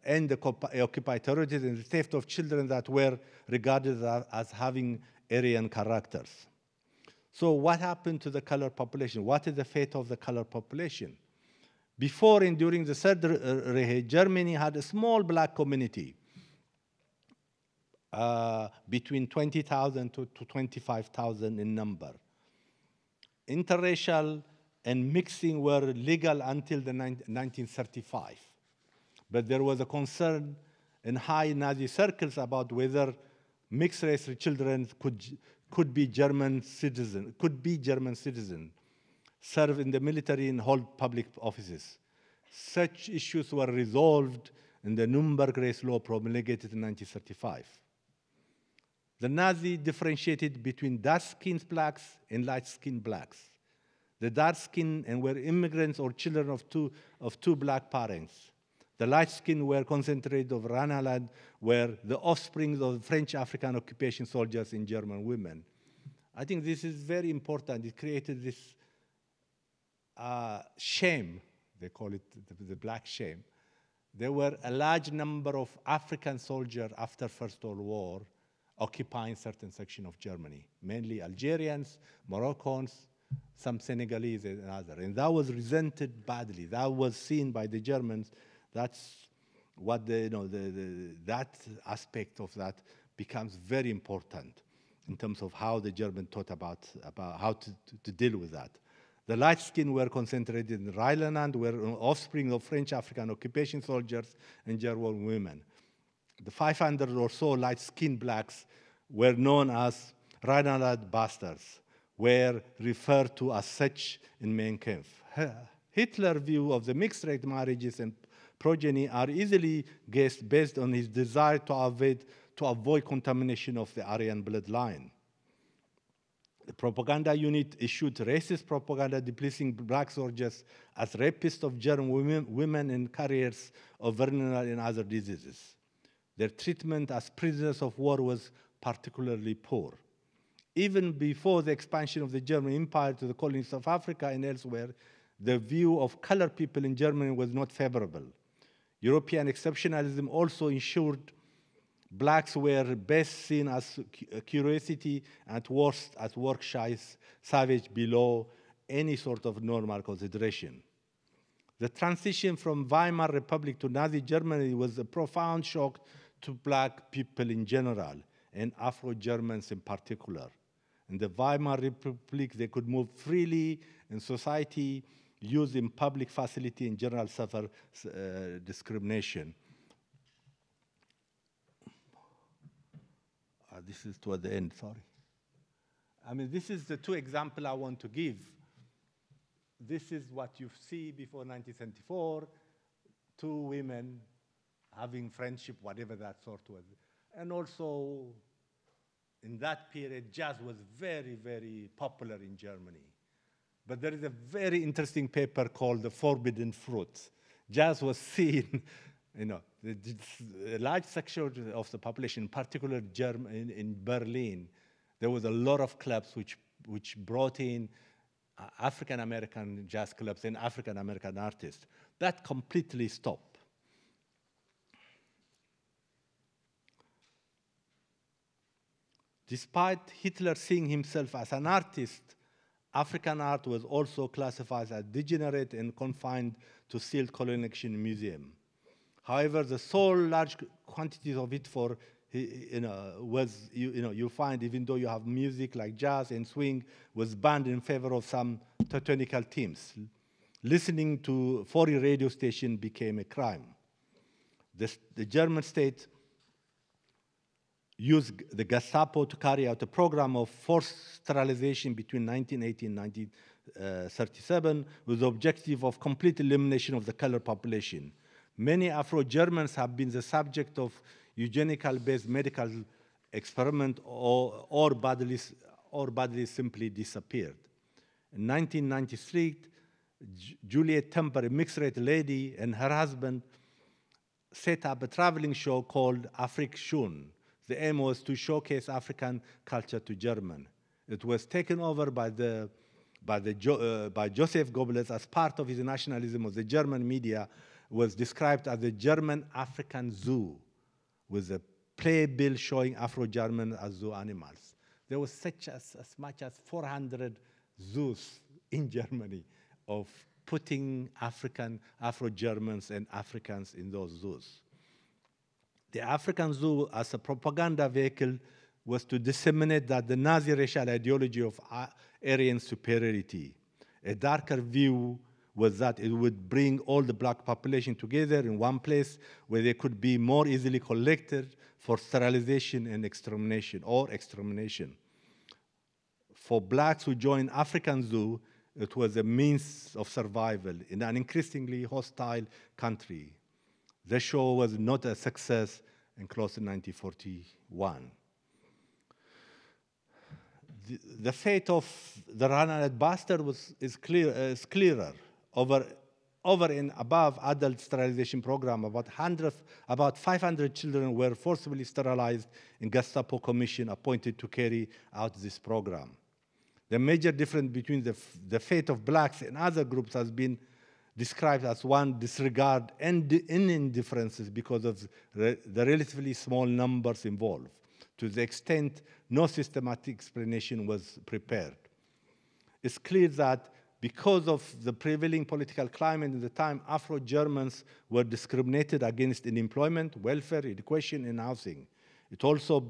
and the occupied territories, and the theft of children that were regarded as having Aryan characters. So what happened to the colored population? What is the fate of the colored population? Before and during the Third Reich, Germany had a small black community, between 20,000 to 25,000 in number. Interracial and mixing were legal until the 1935. But there was a concern in high Nazi circles about whether mixed race children could be German citizens, serve in the military and hold public offices. Such issues were resolved in the Nuremberg race law promulgated in 1935. The Nazi differentiated between dark-skinned blacks and light-skinned blacks. The dark-skinned and were immigrants or children of two black parents. The light-skinned were concentrated of Rhineland, were the offspring of French African occupation soldiers and German women. I think this is very important. It created this shame, they call it the black shame. There were a large number of African soldiers after First World War occupying certain section of Germany, mainly Algerians, Moroccans, some Senegalese and others. And that was resented badly. That was seen by the Germans. That's what that aspect of that becomes very important in terms of how the German thought about how to deal with that. The light skin were concentrated in Rhineland, were offspring of French African occupation soldiers and German women. The 500 or so light-skinned blacks were known as Rhineland bastards, were referred to as such in Mein Kampf. Hitler's view of the mixed-race marriages and progeny are easily guessed based on his desire to avoid contamination of the Aryan bloodline. The propaganda unit issued racist propaganda depicting black soldiers as rapists of German women and carriers of venereal and other diseases. Their treatment as prisoners of war was particularly poor. Even before the expansion of the German Empire to the colonies of Africa and elsewhere, the view of colored people in Germany was not favorable. European exceptionalism also ensured blacks were best seen as curiosity and at worst as work-shy savage below any sort of normal consideration. The transition from Weimar Republic to Nazi Germany was a profound shock to black people in general and Afro-Germans in particular. In the Weimar Republic, they could move freely in society, use in public facility, and general suffer discrimination. This is toward the end, sorry. I mean, this is the two examples I want to give. This is what you see before 1974, two women having friendship, whatever that sort was. And also, in that period, jazz was very, very popular in Germany. But there is a very interesting paper called The Forbidden Fruit. Jazz was seen, a large section of the population, in particular in Berlin, there was a lot of clubs which brought in African-American jazz clubs and African-American artists. That completely stopped. Despite Hitler seeing himself as an artist, African art was also classified as degenerate and confined to sealed collection museum. However, the sole large quantities of it you find, even though you have music like jazz and swing, was banned in favor of some teutonical themes. Listening to foreign radio station became a crime. The German state used the Gestapo to carry out a program of forced sterilization between 1980 and 1937 with the objective of complete elimination of the colored population. Many Afro-Germans have been the subject of eugenical-based medical experiment or badly simply disappeared. In 1993, Juliet Temper, a mixed-race lady, and her husband set up a traveling show called Afrik Schön. The aim was to showcase African culture to German. It was taken over by Joseph Goebbels as part of his nationalism of the German media, was described as the German African zoo, with a playbill showing Afro-German as zoo animals. There was as much as 400 zoos in Germany of putting Afro-Germans and Africans in those zoos. The African zoo as a propaganda vehicle was to disseminate that the Nazi racial ideology of Aryan superiority. A darker view was that it would bring all the black population together in one place where they could be more easily collected for sterilization and extermination. For blacks who joined African zoo, it was a means of survival in an increasingly hostile country. The show was not a success and closed in 1941. The fate of the Rhineland bastard is clearer. Over and above adult sterilization program, about 500 children were forcibly sterilized in Gestapo commission appointed to carry out this program. The major difference between the fate of blacks and other groups has been described as one disregard and indifferences because of the relatively small numbers involved, to the extent no systematic explanation was prepared. It's clear that because of the prevailing political climate at the time, Afro-Germans were discriminated against in employment, welfare, education, and housing. It also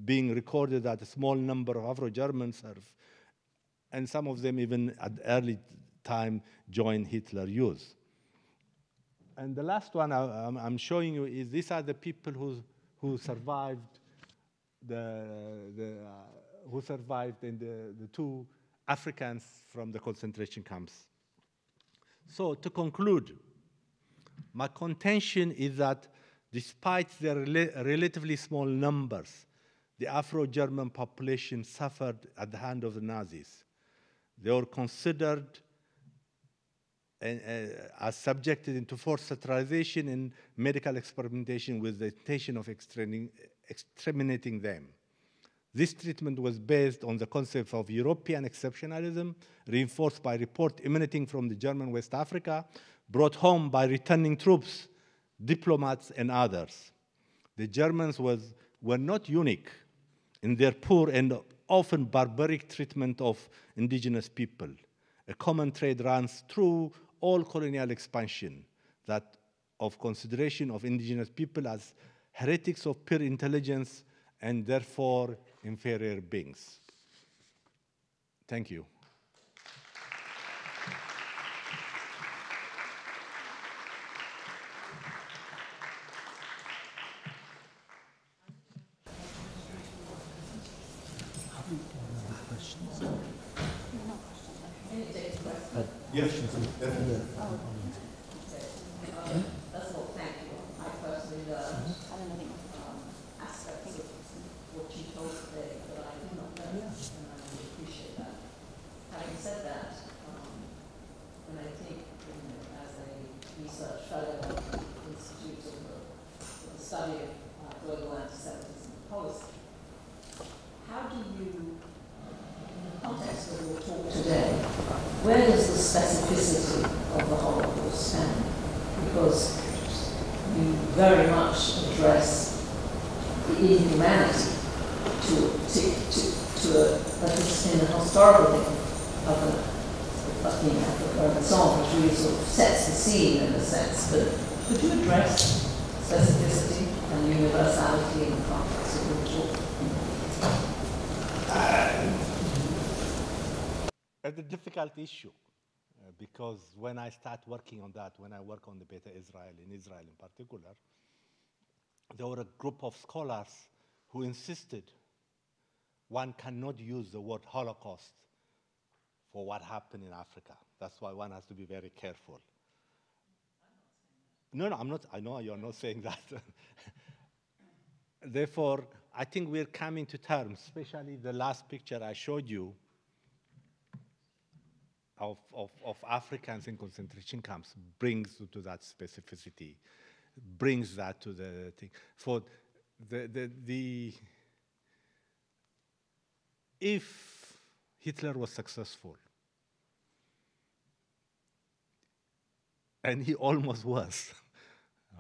being recorded that a small number of Afro-Germans and some of them even at early time joined Hitler Youth. And the last one I'm showing you is these are the people who survived who survived in the two Africans from the concentration camps. So to conclude, my contention is that despite their relatively small numbers, the Afro-German population suffered at the hand of the Nazis. They were considered as subjected into forced sterilization and medical experimentation with the intention of exterminating them. This treatment was based on the concept of European exceptionalism, reinforced by reports emanating from the German West Africa, brought home by returning troops, diplomats, and others. The Germans were not unique in their poor and often barbaric treatment of indigenous people. A common thread runs through all colonial expansion, that of consideration of indigenous people as heretics of pure intelligence and therefore inferior beings. Thank you. Yes, definitely. First of all, thank you. I personally learned aspects of what you told today that I did not know, and I really appreciate that. Having said that, when I think, as a research fellow at the Institute of the Study of Global Antisemitism and Policy, how do you, in the context of your talk today, where does the specificity of the Holocaust stand? Because you very much address the inhumanity at least in the historical thing of in Africa and so on, which really sort of sets the scene in a sense. But could you address specificity and universality in the context of your talk? It's a difficult issue because when I start working on that, when I work on the Beta Israel, in Israel in particular, there were a group of scholars who insisted one cannot use the word Holocaust for what happened in Africa. That's why one has to be very careful. No, I'm not. I know you're not saying that. Therefore, I think we're coming to terms, especially the last picture I showed you of Africans in concentration camps brings to that specificity, brings that to the thing. For if Hitler was successful, and he almost was,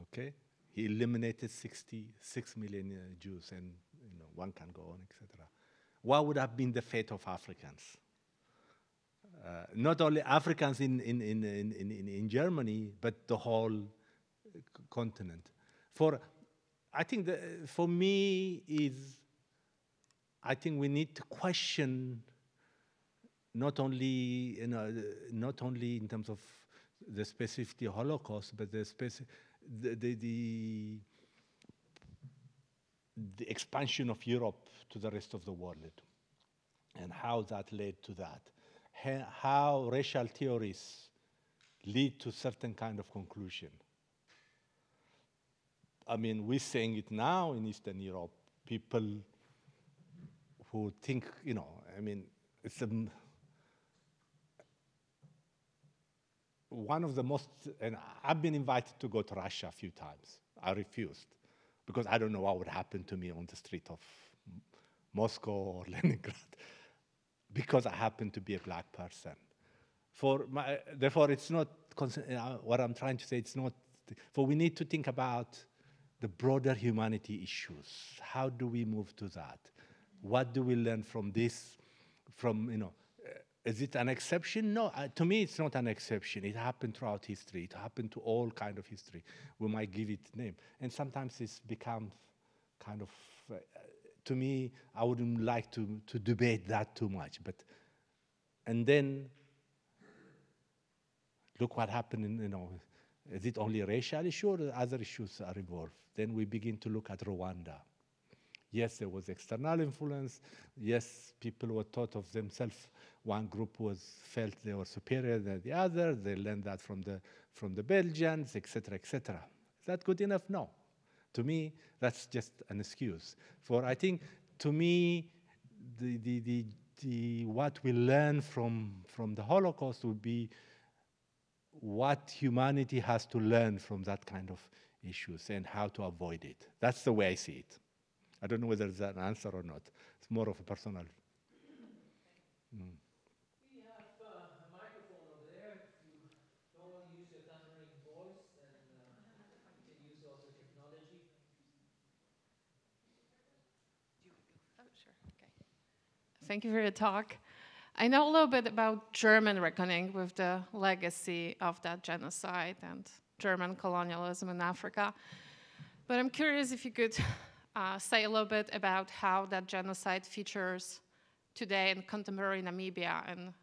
okay? He eliminated 66 million Jews, and one can go on, etc. What would have been the fate of Africans? Not only Africans in Germany, but the whole continent. I think for me I think we need to question not only in terms of the specificity of Holocaust, but the expansion of Europe to the rest of the world, and how that led to that. How racial theories lead to certain kind of conclusion. I mean, we're saying it now in Eastern Europe, people who think, I mean, it's one of the most, and I've been invited to go to Russia a few times. I refused, because I don't know what would happen to me on the street of Moscow or Leningrad, because I happen to be a black person. Therefore, it's not, what I'm trying to say, it's not, for we need to think about the broader humanity issues. How do we move to that? What do we learn from this? Is it an exception? No, to me it's not an exception. It happened throughout history. It happened to all kind of history. We might give it name. And sometimes it's become kind of, to me, I wouldn't like to debate that too much. And then, look what happened in, is it only a racial issue or other issues are involved? Then we begin to look at Rwanda. Yes, there was external influence. Yes, people were thought of themselves. One group felt they were superior than the other. They learned that from the Belgians, etc., etc. Is that good enough? No. To me, that's just an excuse. I think, to me, what we learn from the Holocaust would be what humanity has to learn from that kind of issues and how to avoid it. That's the way I see it. I don't know whether it's an answer or not. It's more of a personal. We have a microphone over there. If you don't want to use your thundering voice, then you can use also technology. Oh, sure. Okay. Thank you for your talk. I know a little bit about German reckoning with the legacy of that genocide and German colonialism in Africa. But I'm curious if you could say a little bit about how that genocide features today in contemporary Namibia and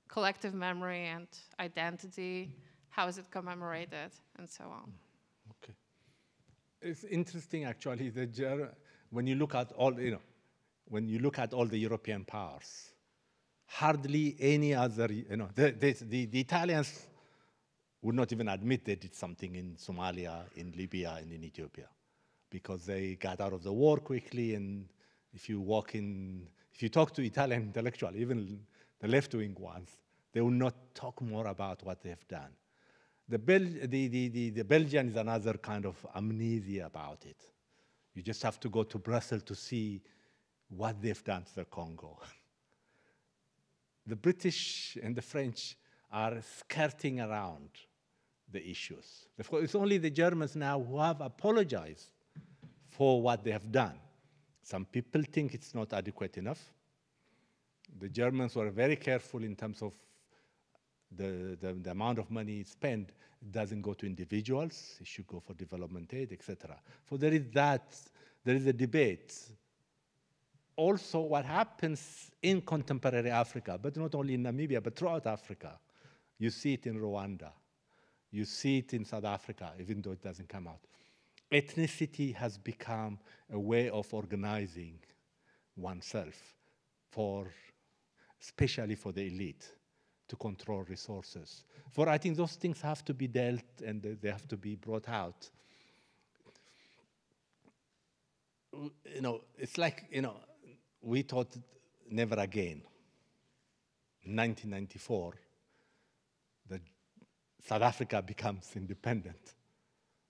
collective memory and identity. How is it commemorated and so on? Okay. It's interesting, actually, when you look at all, when you look at all the European powers, hardly any other, the Italians would not even admit they did something in Somalia, in Libya, and in Ethiopia, because they got out of the war quickly. And if you talk to Italian intellectuals, even the left-wing ones, they will not talk more about what they've done. The Belgian is another kind of amnesia about it. You just have to go to Brussels to see what they've done to the Congo. The British and the French are skirting around the issues. It's only the Germans now who have apologized for what they have done. Some people think it's not adequate enough. The Germans were very careful in terms of the amount of money spent. It doesn't go to individuals. It should go for development aid, etc. So there is a debate. Also, what happens in contemporary Africa, but not only in Namibia, but throughout Africa. You see it in Rwanda. You see it in South Africa, even though it doesn't come out. Ethnicity has become a way of organizing oneself, especially for the elite, to control resources. I think those things have to be dealt and they have to be brought out. It's like, we thought never again. In 1994, South Africa becomes independent,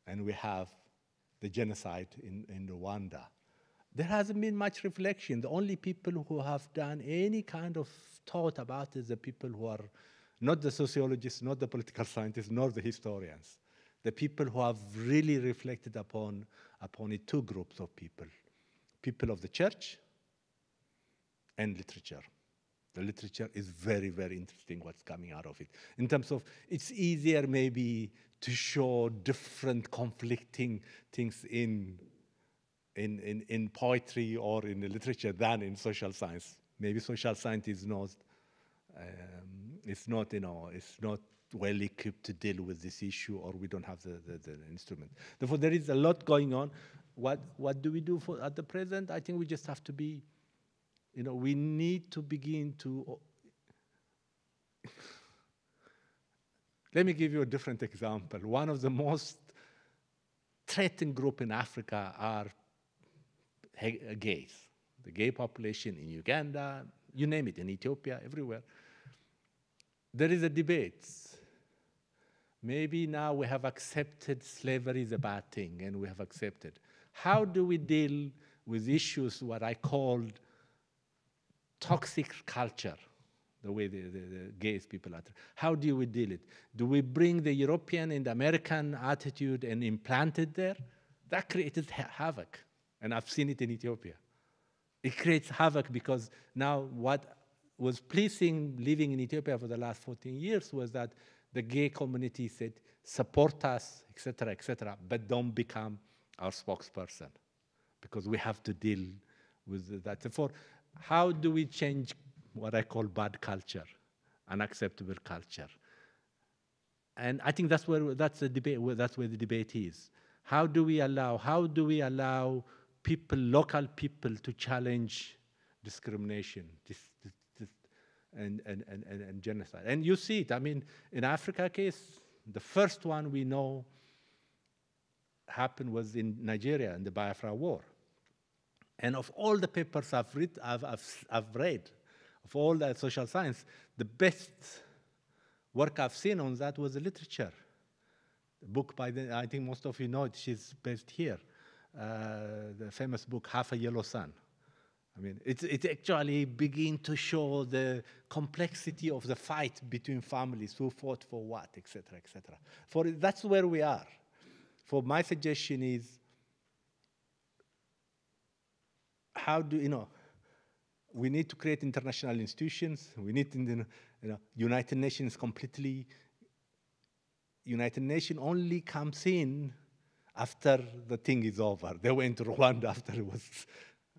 and we have the genocide in Rwanda. There hasn't been much reflection. The only people who have done any kind of thought about it is the people who are not the sociologists, not the political scientists, nor the historians. The people who have really reflected upon it, two groups of people. People of the church and literature. The literature is very, very interesting what's coming out of it. In terms of, it's easier maybe to show different conflicting things in poetry or in the literature than in social science. Maybe social science is not, it's not well equipped to deal with this issue, or we don't have the instrument. Therefore, there is a lot going on. What do we do at the present? I think we just have to be, we need to begin to. Let me give you a different example. One of the most threatened group in Africa are gays. The gay population in Uganda, you name it, in Ethiopia, everywhere. There is a debate. Maybe now we have accepted slavery is a bad thing, and we have accepted. How do we deal with issues, what I called toxic culture, the way the gays people are? How do we deal it? Do we bring the European and American attitude and implant it there? That created havoc, and I've seen it in Ethiopia. It creates havoc because now what was pleasing living in Ethiopia for the last 14 years was that the gay community said, support us, etc., but don't become our spokesperson, because we have to deal with that. Therefore, how do we change what I call bad culture, unacceptable culture? And I think that's where the debate is. How do we allow people, local people, to challenge discrimination and genocide? And you see it. I mean, in Africa case, the first one we know happened was in Nigeria in the Biafra War. And of all the papers I've read, of all the social science, the best work I've seen on that was the literature. The book by I think most of you know it, she's based here. The famous book, Half a Yellow Sun. I mean, it actually begins to show the complexity of the fight between families, who fought for what, etc., etc. That's where we are. For my suggestion is, how do, we need to create international institutions. We need, United Nations completely. United Nations only comes in after the thing is over. They went to Rwanda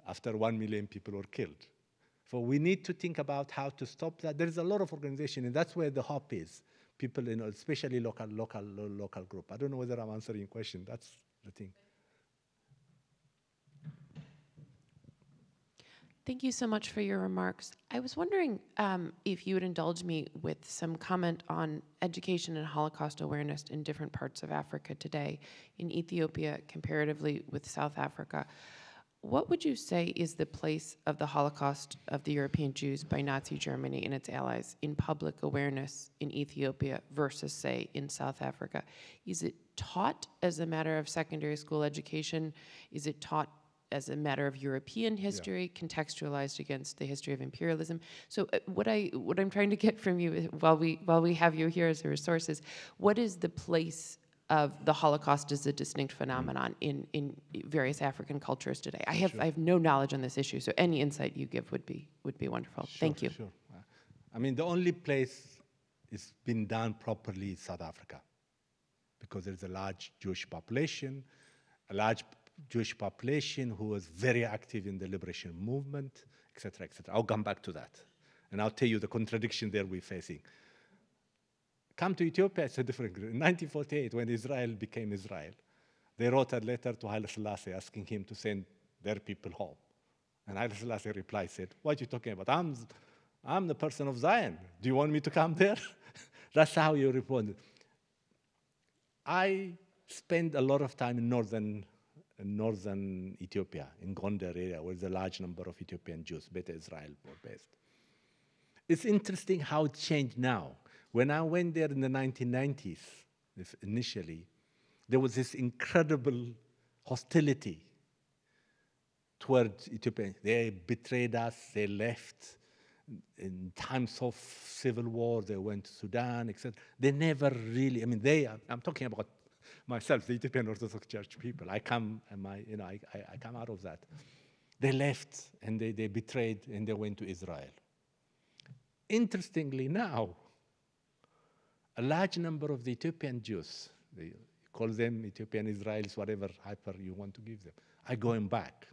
after 1 million people were killed. So we need to think about how to stop that. There's a lot of organization, and that's where the hope is. People, especially local group. I don't know whether I'm answering your question. That's the thing. Thank you so much for your remarks. I was wondering if you would indulge me with some comment on education and Holocaust awareness in different parts of Africa today, in Ethiopia comparatively with South Africa. What would you say is the place of the Holocaust of the European Jews by Nazi Germany and its allies in public awareness in Ethiopia versus, say, in South Africa? Is it taught as a matter of secondary school education? Is it taught as a matter of European history, contextualized against the history of imperialism? So what I'm trying to get from you, while we have you here as a resource, is what is the place of the Holocaust as a distinct phenomenon in various African cultures today? I have no knowledge on this issue, so any insight you give would be wonderful. Thank you. Sure. I mean, the only place it's been done properly is South Africa, because there's a large Jewish population, who was very active in the liberation movement, etc., etc. I'll come back to that, and I'll tell you the contradiction there we're facing. Come to Ethiopia, it's a different group. In 1948, when Israel became Israel, they wrote a letter to Haile Selassie asking him to send their people home. And Haile Selassie replied, said, what are you talking about? I'm the person of Zion. Do you want me to come there? That's how you responded. I spent a lot of time in northern Ethiopia, in Gondar area, where there's a large number of Ethiopian Jews, Beta Israel were based. It's interesting how it changed now. When I went there in the 1990s, initially, there was this incredible hostility towards Ethiopia. They betrayed us, they left. In times of civil war, they went to Sudan, etc. They never really, I'm talking about myself, the Ethiopian Orthodox Church people. I come out of that. They left and they betrayed and they went to Israel. Interestingly now, a large number of the Ethiopian Jews, they call them Ethiopian Israelis, whatever hyper you want to give them, are going back.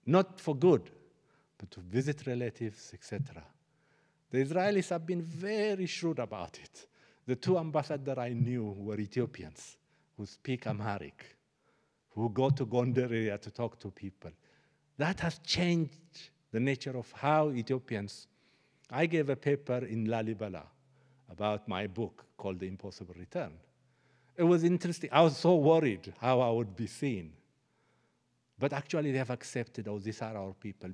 Not for good, but to visit relatives, etc. The Israelis have been very shrewd about it. The two ambassadors I knew were Ethiopians who speak Amharic, who go to Gondar area to talk to people. That has changed the nature of how Ethiopians. I gave a paper in Lalibela about my book called The Impossible Return. It was interesting. I was so worried how I would be seen. But actually they have accepted, oh, these are our people.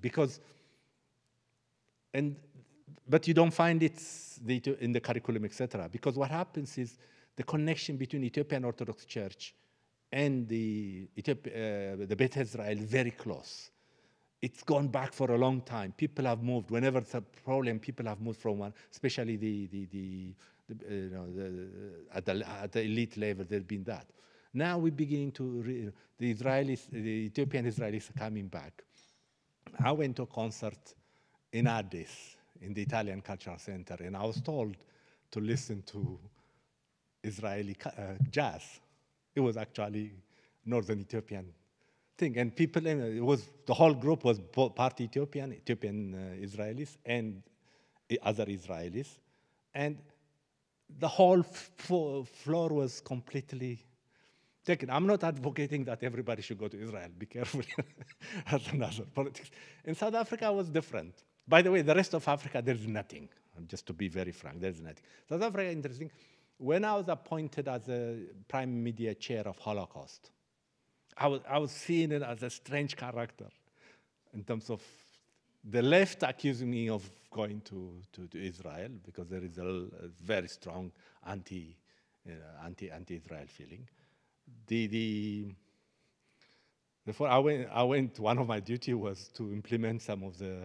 But you don't find it in the curriculum, etc. Because what happens is the connection between Ethiopian Orthodox Church and the Beit Israel is very close. It's gone back for a long time. People have moved. Whenever it's a problem, people have moved from one, especially at the elite level, there's been that. Now we're beginning to, the Ethiopian Israelis are coming back. I went to a concert in Addis, in the Italian Cultural Center, and I was told to listen to Israeli jazz. It was actually Northern Ethiopian thing, and people, it was, the whole group was part Ethiopian Israelis and other Israelis, and the whole floor was completely taken. I'm not advocating that everybody should go to Israel. Be careful. That's another politics. In South Africa, it was different. By the way, the rest of Africa, there's nothing. Just to be very frank, there's nothing. South Africa, interesting. When I was appointed as a prime media chair of Holocaust, I was seeing it as a strange character in terms of the left accusing me of going to Israel because there is a very strong anti-Israel feeling. Before I went, one of my duty was to implement some of the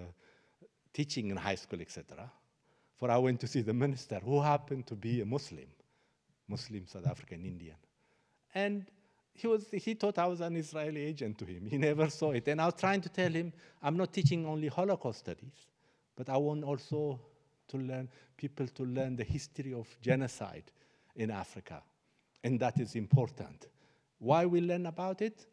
teaching in high school, etc. For I went to see the minister, who happened to be a Muslim South African Indian, and he thought I was an Israeli agent to him. He never saw it, and I was trying to tell him, I'm not teaching only Holocaust studies, but I want also to learn people to learn the history of genocide in Africa, and that is important. Why we learn about it?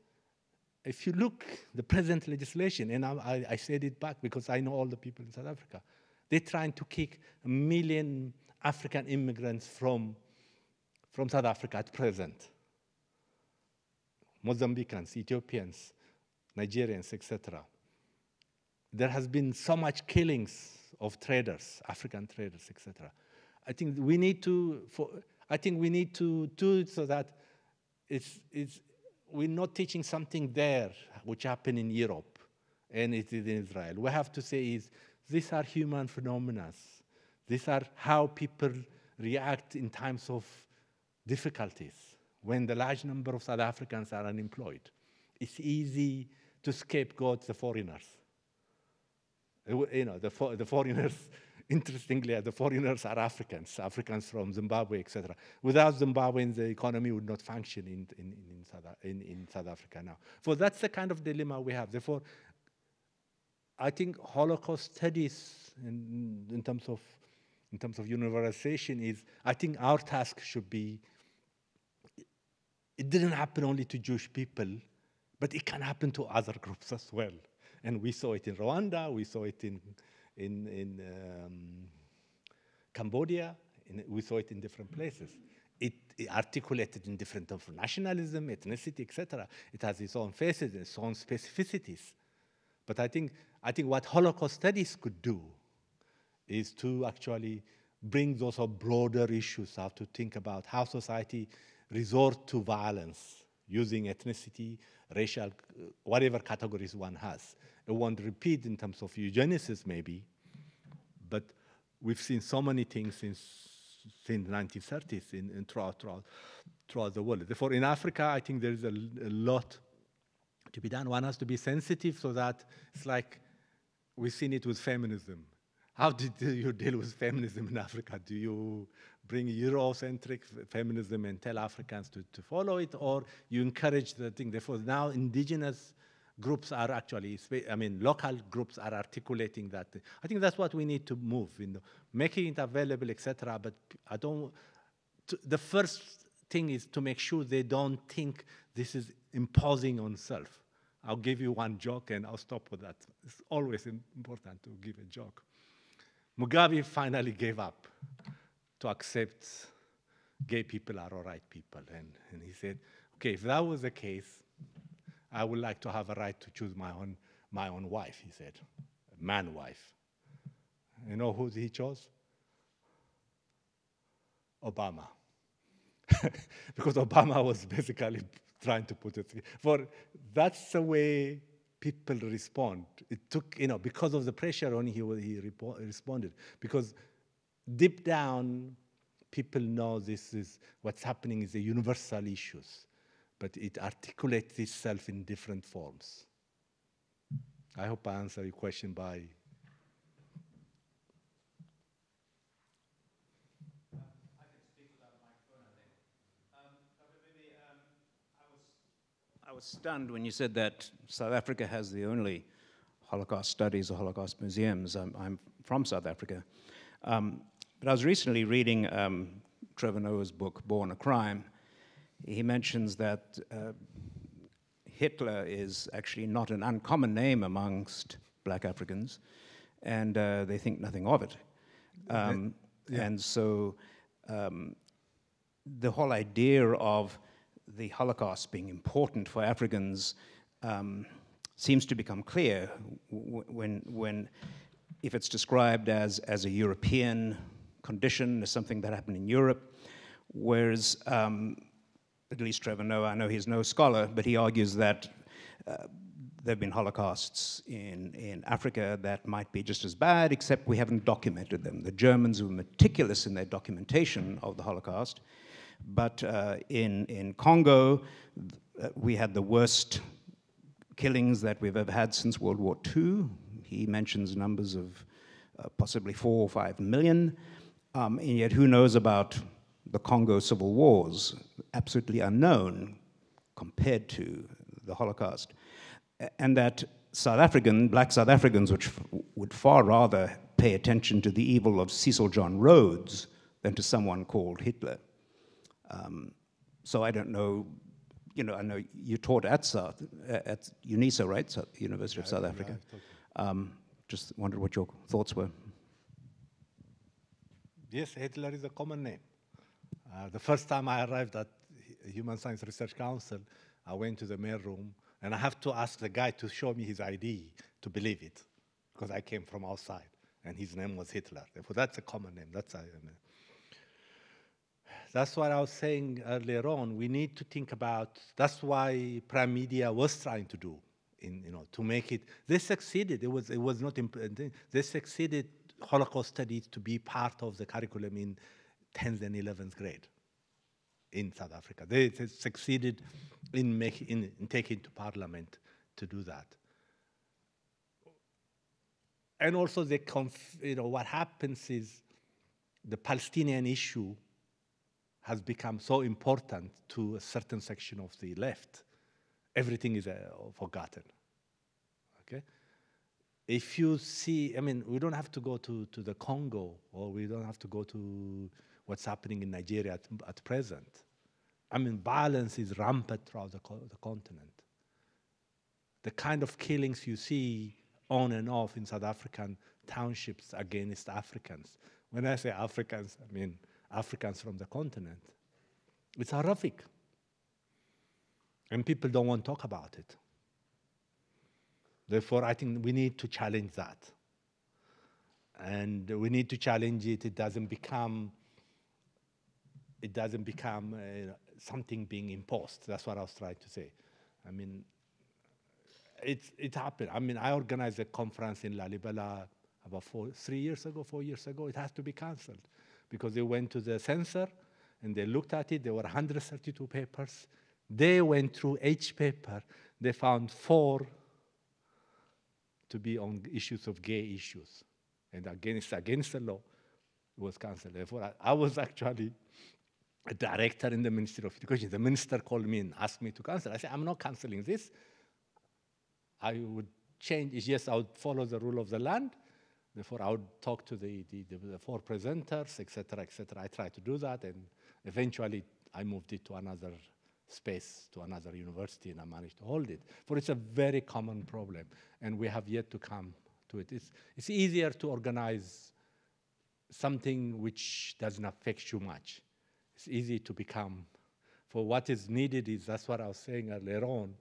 If you look the present legislation, and I said it back because I know all the people in South Africa, they're trying to kick 1 million African immigrants from South Africa at present. Mozambicans, Ethiopians, Nigerians, etc. There has been so much killings of traders, African traders, etc. I think we need to do it so that we're not teaching something there which happened in Europe and it is in Israel. We have to say these are human phenomena. These are how people react in times of difficulties. When the large number of South Africans are unemployed, it's easy to scapegoat the foreigners. You know, the foreigners, interestingly, the foreigners are Africans from Zimbabwe, etc. Without Zimbabweans, the economy would not function in South Africa now. So that's the kind of dilemma we have. Therefore, I think Holocaust studies in terms of universalization is, I think our task should be, it didn't happen only to Jewish people, but it can happen to other groups as well. And we saw it in Rwanda, we saw it in Cambodia, we saw it in different places. It articulated in different terms of nationalism, ethnicity, etc. It has its own faces, its own specificities. But I think what Holocaust studies could do is to actually bring those broader issues, how to think about how society resort to violence using ethnicity, racial, whatever categories one has. It won't repeat in terms of eugenics maybe, but we've seen so many things since the 1930s throughout the world. Therefore, in Africa, I think there is a lot to be done. One has to be sensitive so that it's like we've seen it with feminism. How did you deal with feminism in Africa? Do you bring Eurocentric feminism and tell Africans to follow it, or you encourage the thing? Therefore, now indigenous groups are actually, local groups are articulating that. I think that's what we need to move, making it available, etc. But the first thing is to make sure they don't think this is imposing on self. I'll give you one joke and I'll stop with that. It's always important to give a joke. Mugabe finally gave up to accept gay people are all right people. And he said, okay, if that was the case, I would like to have a right to choose my own wife, he said, a man wife. You know who he chose? Obama. Because Obama was basically trying to put it, that's the way people respond. It took, because of the pressure on he responded. Because deep down, people know this is, what's happening is the universal issues, but it articulates itself in different forms. I hope I answer your question by... I was stunned when you said that South Africa has the only Holocaust studies or Holocaust museums. I'm from South Africa. But I was recently reading Trevor Noah's book, Born a Crime. He mentions that Hitler is actually not an uncommon name amongst black Africans, and they think nothing of it. And so the whole idea of the Holocaust being important for Africans seems to become clear when if it's described as a European condition, as something that happened in Europe, whereas at least Trevor Noah, I know he's no scholar, but he argues that there have been Holocausts in Africa that might be just as bad, except we haven't documented them. The Germans were meticulous in their documentation of the Holocaust, but in Congo, we had the worst killings that we've ever had since World War II. He mentions numbers of possibly 4 or 5 million, and yet who knows about the Congo civil wars? Absolutely unknown compared to the Holocaust. And that black South Africans would far rather pay attention to the evil of Cecil John Rhodes than to someone called Hitler. So I don't know, I know you taught at UNISA, right? University of South Africa. Just wondered what your thoughts were. Yes, Hitler is a common name. The first time I arrived at Human Science Research Council, I went to the mail room, and I have to ask the guy to show me his ID to believe it, because I came from outside, and his name was Hitler. Therefore, that's a common name. That's what I was saying earlier on. We need to think about. That's why Prime Media was trying to do, to make it. They succeeded. It was not. They succeeded. Holocaust studies to be part of the curriculum in 10th and 11th grade in South Africa. They succeeded in taking to Parliament to do that. And also, what happens is the Palestinian issue has become so important to a certain section of the left. Everything is forgotten. Okay. If you see, we don't have to go to the Congo, or we don't have to go to what's happening in Nigeria at present. Violence is rampant throughout the continent. The kind of killings you see on and off in South African townships against Africans. When I say Africans, I mean Africans from the continent. It's horrific. And people don't want to talk about it. Therefore, I think we need to challenge that. And we need to challenge it. It doesn't become something being imposed. That's what I was trying to say. It happened. I organized a conference in Lalibela about 4 years ago. It has to be canceled because they went to the censor and they looked at it. There were 132 papers. They went through each paper. They found 4 to be on issues of gay issues. And against the law, it was canceled. Therefore, I was actually a director in the Ministry of Education. The minister called me and asked me to cancel. I said, I'm not canceling this. I would change. Yes, I would follow the rule of the land. Therefore, I would talk to the 4 presenters, et cetera, et cetera. I tried to do that, and eventually I moved it to another space, to another university, and I managed to hold it. For it's a very common problem, and we have yet to come to it. It's easier to organize something which doesn't affect you much. It's easy to become. For what is needed is, that's what I was saying earlier on,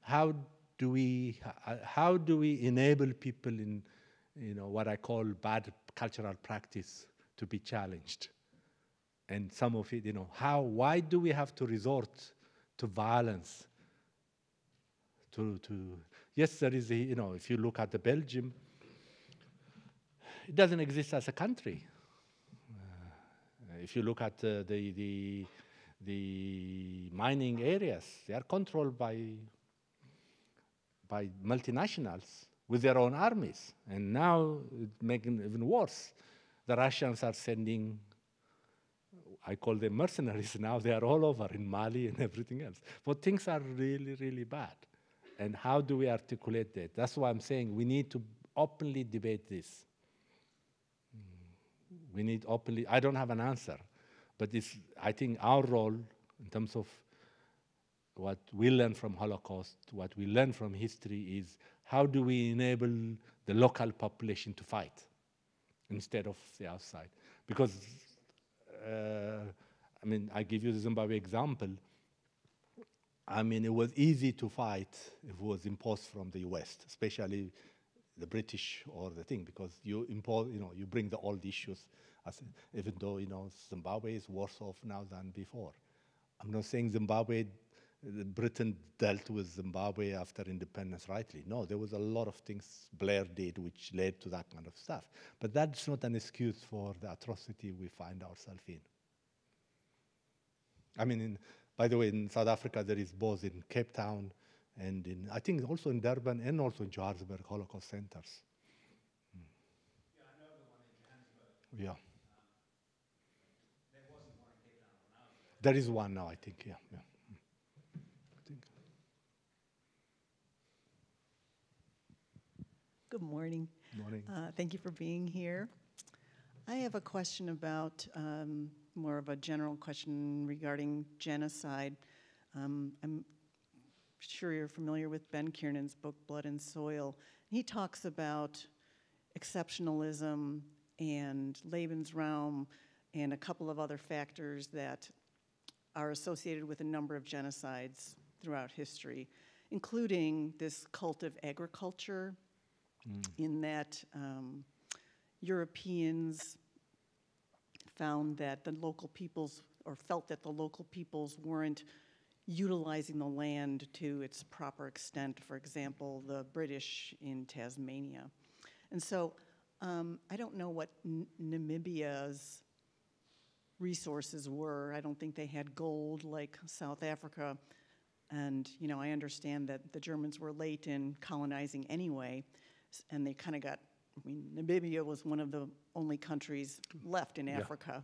how do we enable people in what I call bad cultural practice to be challenged? And some of it, why do we have to resort to violence? Yes, there is if you look at the Belgium, it doesn't exist as a country. If you look at the mining areas, they are controlled by multinationals with their own armies. And now it's making it even worse. The Russians are sending, I call them mercenaries now. They are all over in Mali and everything else. But things are really, really bad. And how do we articulate that? That's why I'm saying we need to openly debate this. We need openly, I don't have an answer, but it's, I think our role in terms of what we learn from Holocaust, what we learn from history is how do we enable the local population to fight instead of the outside? Because, I mean, I give you the Zimbabwe example. I mean, it was easy to fight if it was imposed from the West, especially the British or the thing, because you impose, you know, you bring the old issues, even though, you know, Zimbabwe is worse off now than before. I'm not saying Zimbabwe, Britain dealt with Zimbabwe after independence rightly. No, there was a lot of things Blair did which led to that kind of stuff. But that's not an excuse for the atrocity we find ourselves in. I mean, by the way, in South Africa, there is both in Cape Town and in, I think also in Durban and also in Johannesburg, Holocaust centers. Yeah, I know the one in Johannesburg. Yeah. There wasn't one in Cape Town when I was there. There is one now, I think, yeah. Yeah. I think. Good morning. Morning. Thank you for being here. I have a question about, more of a general question regarding genocide. I'm sure you're familiar with Ben Kiernan's book, Blood and Soil. He talks about exceptionalism and Lebensraum and a couple of other factors that are associated with a number of genocides throughout history, including this cult of agriculture, in that Europeans found that the local peoples, or felt that the local peoples weren't utilizing the land to its proper extent. For example, the British in Tasmania. And so I don't know what Namibia's resources were. I don't think they had gold like South Africa. And you know, I understand that the Germans were late in colonizing anyway, and they kind of got, I mean, Namibia was one of the only countries left in Africa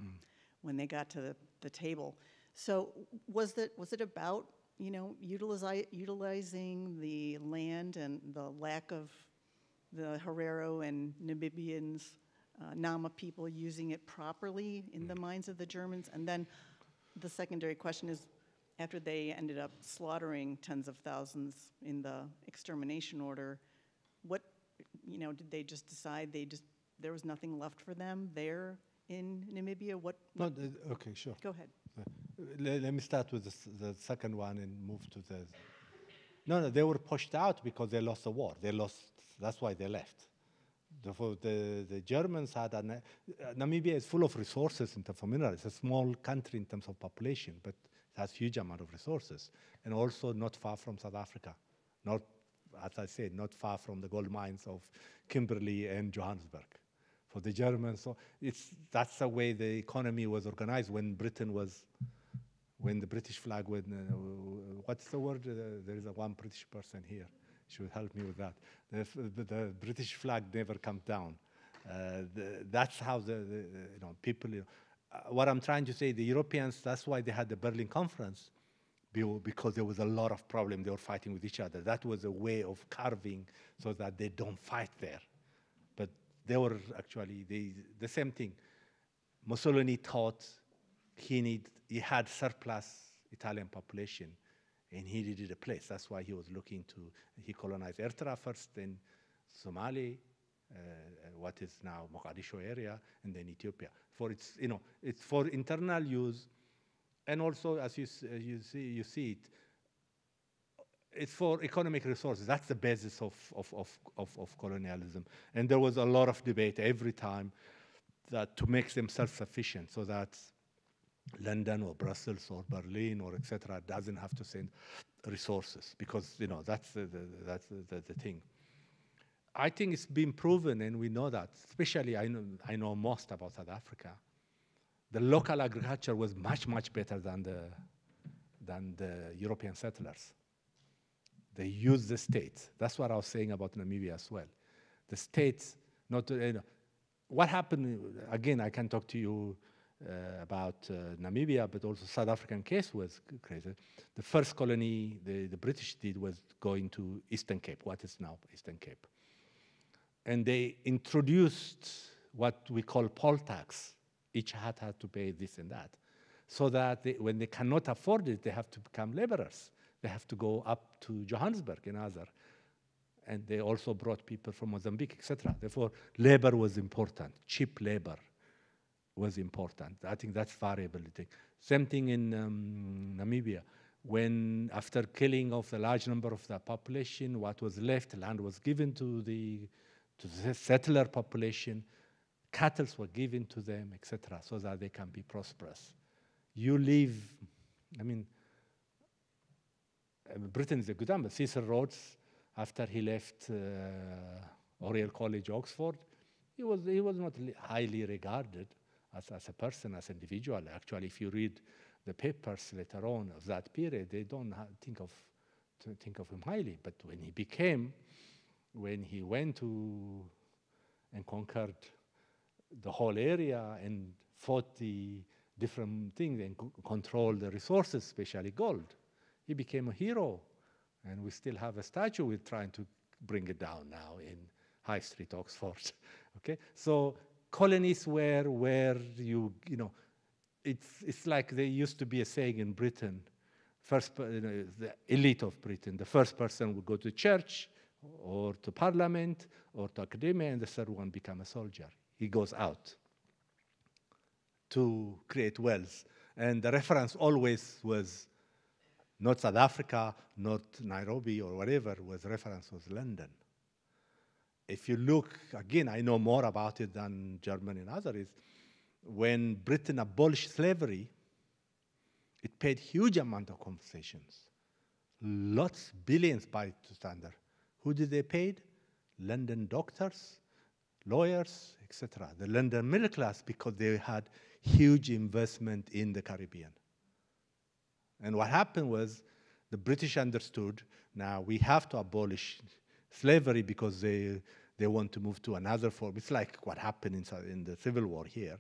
when they got to the table. So was it about, you know, utilizing the land and the lack of the Herero and Namibians, Nama people using it properly in the minds of the Germans? And then the secondary question is, after they ended up slaughtering tens of thousands in the extermination order, what, you know, did they just decide there was nothing left for them there in Namibia? No, okay, sure. Go ahead. Let me start with the second one and move to the... No, they were pushed out because they lost the war. That's why they left. The Germans had Namibia is full of resources in terms of minerals. It's a small country in terms of population, but it has huge amount of resources. And also not far from South Africa. Not, as I said, not far from the gold mines of Kimberley and Johannesburg. For the Germans, so that's the way the economy was organized when Britain was, when the British flag would, what's the word? There is one British person here. She would help me with that. The British flag never comes down. That's how you know, people, you know, what I'm trying to say, the Europeans, that's why they had the Berlin Conference, because there was a lot of problems. They were fighting with each other. That was a way of carving so that they don't fight there. But they were actually the same thing. Mussolini thought he had surplus Italian population, and he needed a place. That's why he was looking to, he colonized Eritrea first, then Somali, what is now Mogadishu area, and then Ethiopia. For its, you know, it's for internal use, and also as you see it, it's for economic resources. That's the basis of colonialism. And there was a lot of debate every time that to make them self-sufficient, so that London or Brussels or Berlin or etc. doesn't have to send resources, because you know that's the thing. I think it's been proven, and we know that. Especially, I know most about South Africa. The local agriculture was much better than the European settlers. They used the state. That's what I was saying about Namibia as well. The states, not you know, what happened again. I can talk to you. about Namibia, but also South African case was crazy. The first colony the British did was going to Eastern Cape, what is now Eastern Cape. And they introduced what we call poll tax. Each had to pay this and that. So that when they cannot afford it, they have to become laborers. They have to go up to Johannesburg and other. And they also brought people from Mozambique, etc. Therefore, labor was important. Cheap labor was important. I think that's variability. Same thing in Namibia. When, after killing of the large number of the population, what was left, land was given to the settler population, cattle were given to them, etc., so that they can be prosperous. You live, I mean, Britain is a good example. Cecil Rhodes, after he left Oriel College, Oxford, he was not highly regarded as a person, as an individual. Actually, if you read the papers later on of that period, they don't think of him highly. But when he went to and conquered the whole area and fought the different things and controlled the resources, especially gold, he became a hero. And we still have a statue. We're trying to bring it down now in High Street, Oxford. Okay, so colonies where you know, it's like there used to be a saying in Britain, the elite of Britain, the first person would go to church or to parliament or to academia, and the third one become a soldier. He goes out to create wealth. And the reference always was not South Africa, not Nairobi or whatever, reference was London. If you look, again, I know more about it than Germany and others, when Britain abolished slavery, it paid huge amount of compensations. Lots, billions by standard. Who did they pay? London doctors, lawyers, etc. The London middle class, because they had huge investment in the Caribbean. And what happened was the British understood, now we have to abolish slavery because they want to move to another form. It's like what happened in the Civil War here.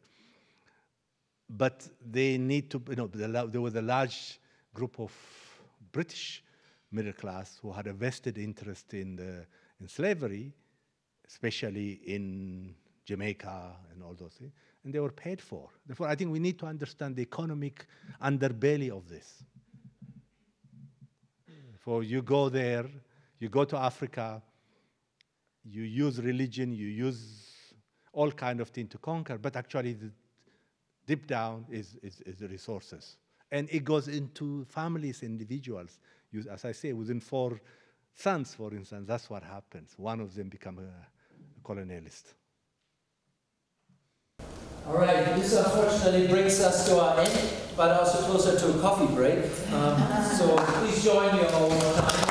But they need to, you know, there was a large group of British middle class who had a vested interest in slavery, especially in Jamaica and all those things, and they were paid for. Therefore, I think we need to understand the economic underbelly of this. For you go there, you go to Africa, you use religion, you use all kind of things to conquer, but actually the deep down is the resources. And it goes into families, individuals. As I say, within 4 sons, for instance, that's what happens. One of them become a colonialist. All right, this unfortunately brings us to our end, but also closer to a coffee break. So please join me one more time.